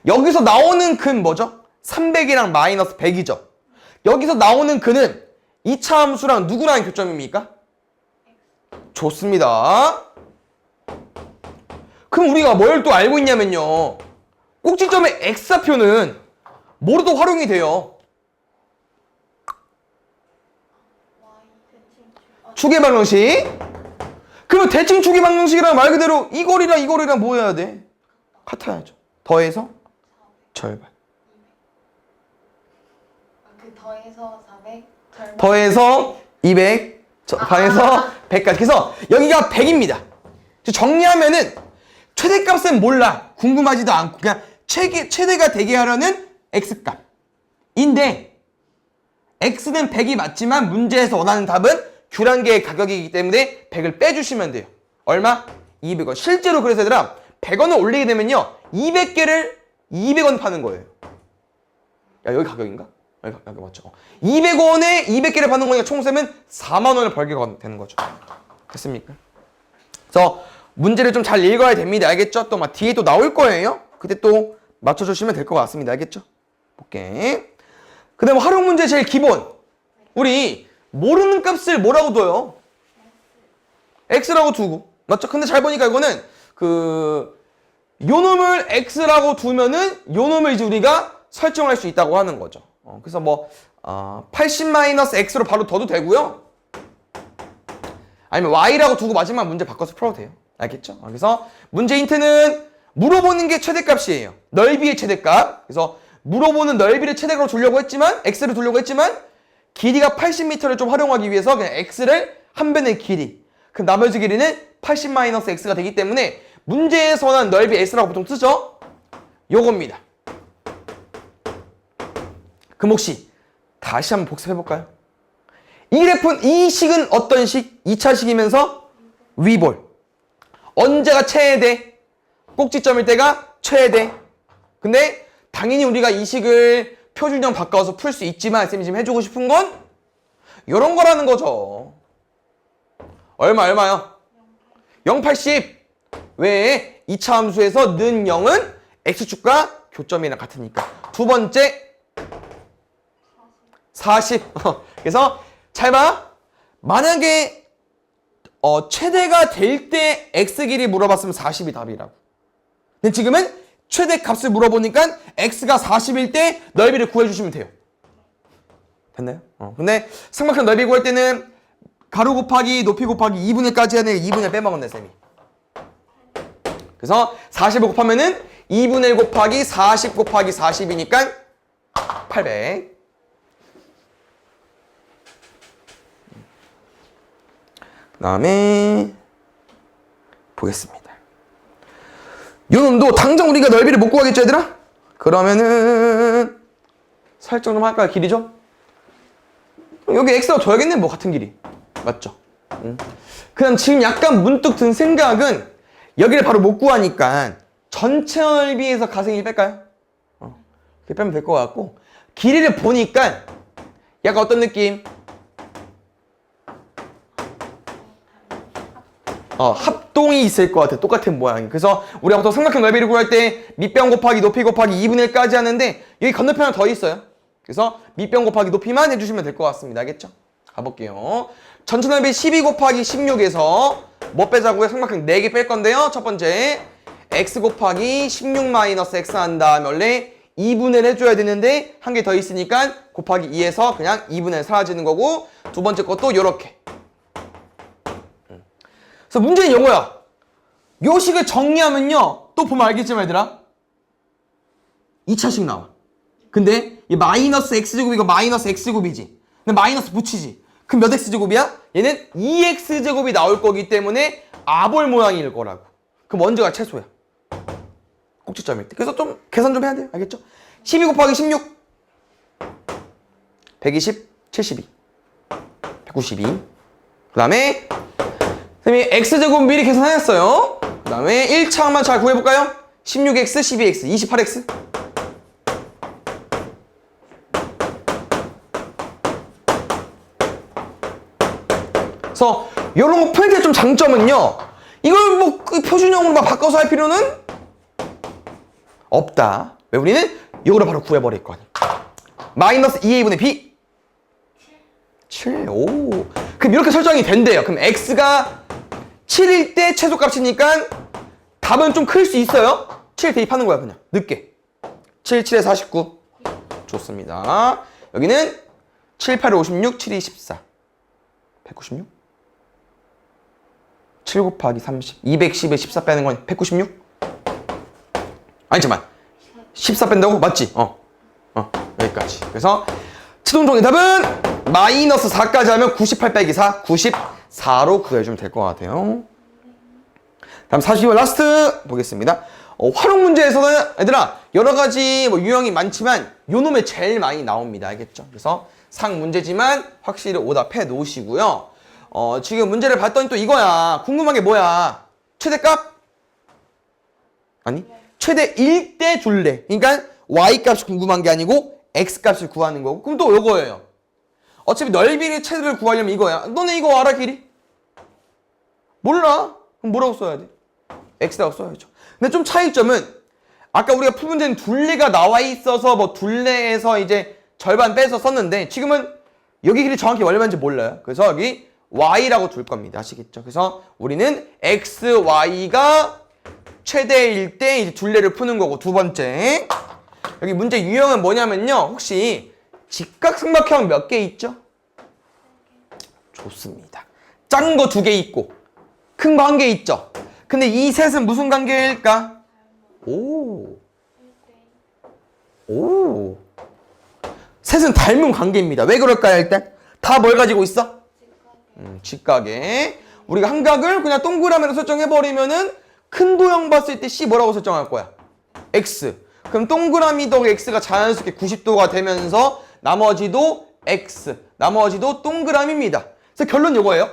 여기서 나오는 근 뭐죠? 300이랑 마이너스 100이죠. 여기서 나오는 근은 2차 함수랑 누구랑 교점입니까? 좋습니다. 그럼 우리가 뭘 또 알고 있냐면요. 꼭지점의 X좌표는 뭐로도 활용이 돼요? 추계 방정식. 그러면 대칭 추계 방정식이랑 말 그대로 이 거리랑 이 거리랑 뭐 해야 돼? 같아야죠. 더해서 절반. 더해서 400 절반. 더해서 200 반해서 100까지. 그래서 여기가 100입니다. 정리하면은 최대값은 몰라. 궁금하지도 않고 그냥 최대가 되게 하려는 x값인데 x는 100이 맞지만 문제에서 원하는 답은 귤한개의 가격이기 때문에 100을 빼주시면 돼요. 얼마? 200원. 실제로 그래서 얘들아 100원을 올리게 되면요 200개를 200원 파는 거예요. 야 여기 가격인가? 여기 가격 맞죠? 200원에 200개를 파는 거니까 총 세면 4만 원을 벌게 되는 거죠. 됐습니까? 그래서 문제를 좀 잘 읽어야 됩니다. 알겠죠? 또 막 뒤에 또 나올 거예요. 그때 또 맞춰주시면 될 것 같습니다. 알겠죠? 볼게. 그 다음에 활용 문제 제일 기본. 우리 모르는 값을 뭐라고 둬요? x라고 두고. 맞죠? 근데 잘 보니까 이거는 요 놈을 x라고 두면은 요 놈을 이제 우리가 설정할 수 있다고 하는 거죠. 그래서 뭐 80-x로 바로 둬도 되고요. 아니면 y라고 두고 마지막 문제 바꿔서 풀어도 돼요. 알겠죠? 그래서 문제 힌트는 물어보는 게 최대값이에요. 넓이의 최대값. 그래서 물어보는 넓이를 최대값으로 두려고 했지만 x를 두려고 했지만 길이가 80m를 좀 활용하기 위해서 그냥 x를 한 배의 길이. 그럼 나머지 길이는 80-x가 되기 때문에 문제에서는 넓이 s라고 보통 쓰죠? 요겁니다. 그럼 혹시 다시 한번 복습해볼까요? 이 식은 어떤 식? 2차식이면서 위볼. 언제가 최대? 꼭지점일 때가 최대. 근데 당연히 우리가 이 식을 표준형 바꿔서 풀 수 있지만 쌤이 지금 해주고 싶은 건 이런 거라는 거죠. 얼마요? 0,80. 왜? 2차 함수에서 는 0은 x축과 교점이랑 같으니까. 두 번째 40. 그래서 잘 봐. 만약에 최대가 될 때 x 길이 물어봤으면 40이 답이라고. 근데 지금은 최대 값을 물어보니까 x가 40일 때 넓이를 구해주시면 돼요. 됐나요? 근데 삼각형 넓이 구할 때는 가로 곱하기 높이 곱하기 2분의까지 해야 되니까 2분의 빼먹었네 쌤이. 그래서 40을 곱하면은 2분의 1 곱하기 40 곱하기 40이니까 800. 그 다음에 보겠습니다. 요 놈도 당장 우리가 넓이를 못 구하겠죠 얘들아? 그러면은 설정 좀 할까요? 길이 좀? 여기 x가 둬야겠네 뭐 같은 길이. 맞죠? 그냥 지금 약간 문득 든 생각은 여기를 바로 못 구하니까 전체 넓이에서 가생이 뺄까요? 이렇게 빼면 될 것 같고 길이를 보니까 약간 어떤 느낌? 합동이 있을 것 같아. 똑같은 모양이. 그래서 우리가 보통 삼각형 넓이를 구할 때 밑변 곱하기 높이 곱하기 2분의 1까지 하는데 여기 건너편 하나 더 있어요. 그래서 밑변 곱하기 높이만 해주시면 될 것 같습니다. 알겠죠? 가볼게요. 전체 넓이 12 곱하기 16에서 뭐 빼자고요? 삼각형 4개 뺄 건데요. 첫 번째 x 곱하기 16-x 한 다음에 원래 2분의 1 해줘야 되는데 한 개 더 있으니까 곱하기 2에서 그냥 2분의 1 사라지는 거고 두 번째 것도 요렇게. 그래서 문제는 요거야. 요 식을 정리하면요. 또 보면 알겠지만 얘들아. 2차식 나와. 근데 이 마이너스 x제곱이고 마이너스 x제곱이지. 근데 마이너스 붙이지. 그럼 몇 x제곱이야? 얘는 2x제곱이 나올 거기 때문에 아볼 모양일 거라고. 그럼 언제가 최소야? 꼭지점일 때. 그래서 좀 계산 좀 해야 돼요. 알겠죠? 12 곱하기 16 120 72 192 그 다음에 선생님이 x제곱 미리 계산했어요. 그 다음에 1차만 잘 구해볼까요? 16x, 12x, 28x. 그래서 이런 거 포인트의 좀 장점은요. 이걸 뭐 표준형으로 막 바꿔서 할 필요는 없다. 왜? 우리는 이거를 바로 구해버릴 거니까. 마이너스 2a분의 b 7. 오. 그럼 이렇게 설정이 된대요. 그럼 x가 7일 때 최소값이니까 답은 좀 클 수 있어요. 7 대입하는 거야 그냥 늦게. 7, 7에 49. 좋습니다. 여기는 7, 8, 56, 7, 2, 14 196? 7 곱하기 30 210에 14 빼는 건 196? 아니 잠깐만 14 뺀다고? 맞지? 여기까지. 그래서 최종적인 답은 마이너스 4까지 하면 98 빼기 4 94로 구해주면 될 것 같아요. 다음 42번 라스트 보겠습니다. 활용 문제에서는 얘들아 여러 가지 뭐 유형이 많지만 요 놈에 제일 많이 나옵니다. 알겠죠? 그래서 상 문제지만 확실히 오답해 놓으시고요. 지금 문제를 봤더니 또 이거야. 궁금한 게 뭐야? 최대값? 아니 최대 1대 둘레. 그러니까 y 값이 궁금한 게 아니고 x 값을 구하는 거고. 그럼 또 요거예요. 어차피 넓이의 최대를 구하려면 이거야. 너네 이거 알아 길이? 몰라. 그럼 뭐라고 써야 돼? x라고 써야죠. 근데 좀 차이점은 아까 우리가 풀 문제는 둘레가 나와 있어서 뭐 둘레에서 이제 절반 빼서 썼는데 지금은 여기 길이 정확히 얼마인지 몰라요. 그래서 여기 y라고 둘 겁니다. 아시겠죠? 그래서 우리는 x, y가 최대일 때 이제 둘레를 푸는 거고 두 번째 여기 문제 유형은 뭐냐면요. 혹시 직각삼각형 몇 개 있죠? 좋습니다. 작은 거 2개 있고 큰 거 1개 있죠? 근데 이 셋은 무슨 관계일까? 오. 셋은 닮은 관계입니다. 왜 그럴까요, 일단? 다 뭘 가지고 있어? 직각에. 우리가 한각을 그냥 동그라미로 설정해버리면은 큰 도형 봤을 때 C 뭐라고 설정할 거야? X. 그럼 동그라미 더 X가 자연스럽게 90도가 되면서 나머지도 X. 나머지도 동그라미입니다. 그래서 결론 이거예요.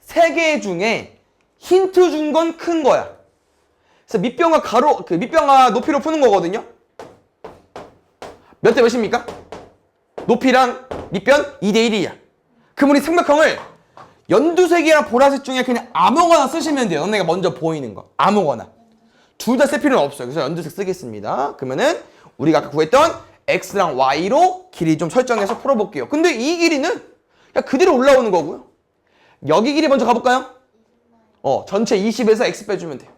3개 중에 힌트 준 건 큰 거야. 그래서 밑변과 밑변과 높이로 푸는 거거든요. 몇 대 몇입니까? 높이랑 밑변 2대 1이야. 그럼 우리 삼각형을 연두색이랑 보라색 중에 그냥 아무거나 쓰시면 돼요. 너네가 먼저 보이는 거. 아무거나. 둘 다 쓸 필요는 없어요. 그래서 연두색 쓰겠습니다. 그러면은 우리가 아까 구했던 x랑 y로 길이 좀 설정해서 풀어볼게요. 근데 이 길이는 그냥 그대로 올라오는 거고요. 여기 길이 먼저 가볼까요? 전체 20에서 x 빼주면 돼요.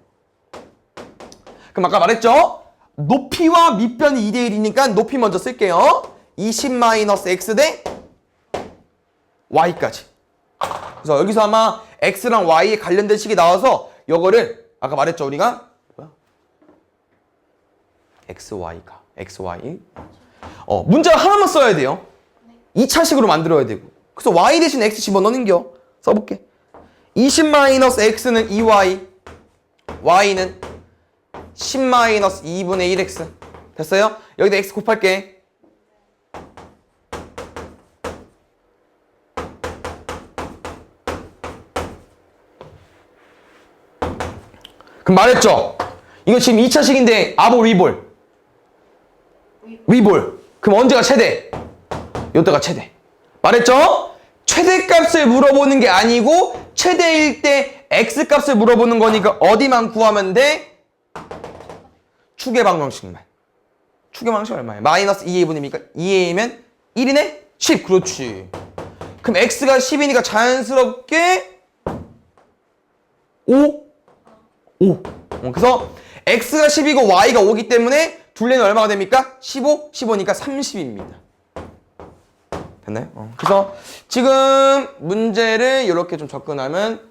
그럼 아까 말했죠? 높이와 밑변이 2대 1이니까 높이 먼저 쓸게요. 20-x 대 y까지. 그래서 여기서 아마 x랑 y에 관련된 식이 나와서 이거를 아까 말했죠 우리가 뭐야? xy가 xy 문자 하나만 써야 돼요. 2차식으로 만들어야 되고. 그래서 y 대신 x 집어넣는겨. 써볼게. 20-x는 2y, y는 10-2분의 1x. 됐어요? 여기다 x 곱할게. 그럼 말했죠? 이거 지금 2차식인데 아볼, 위볼. 위볼. 그럼 언제가 최대? 이때가 최대. 말했죠? 최대값을 물어보는 게 아니고 최대일 때 x값을 물어보는 거니까 어디만 구하면 돼? 축의 방정식만. 축의 방정식 얼마야? 마이너스 2a분입니까? 2a면 1이네? 10. 그렇지. 그럼 x가 10이니까 자연스럽게 5. 그래서 x가 10이고 y가 5이기 때문에 둘레는 얼마가 됩니까? 15? 15니까 30입니다. 됐나요? 그래서 지금 문제를 이렇게 좀 접근하면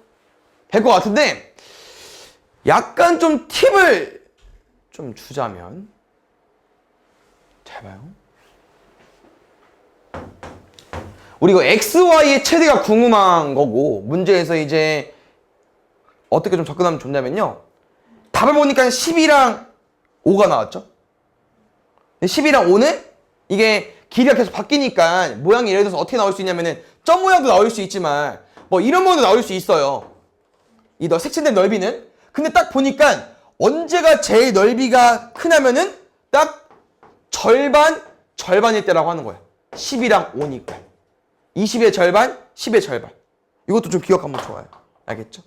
될 것 같은데 약간 좀 팁을 좀 주자면 잘 봐요. 우리 이거 XY의 최대가 궁금한 거고 문제에서 이제 어떻게 좀 접근하면 좋냐면요. 답을 보니까 10이랑 5가 나왔죠. 10이랑 5는 이게 길이가 계속 바뀌니까 모양이 예를 들어서 어떻게 나올 수 있냐면은 점 모양도 나올 수 있지만 뭐 이런 모양도 나올 수 있어요. 이 색칠된 넓이는. 근데 딱 보니까 언제가 제일 넓이가 크냐면은 딱 절반일 때라고 하는 거야. 10이랑 5니까. 20의 절반, 10의 절반. 이것도 좀 기억하면 좋아요. 알겠죠?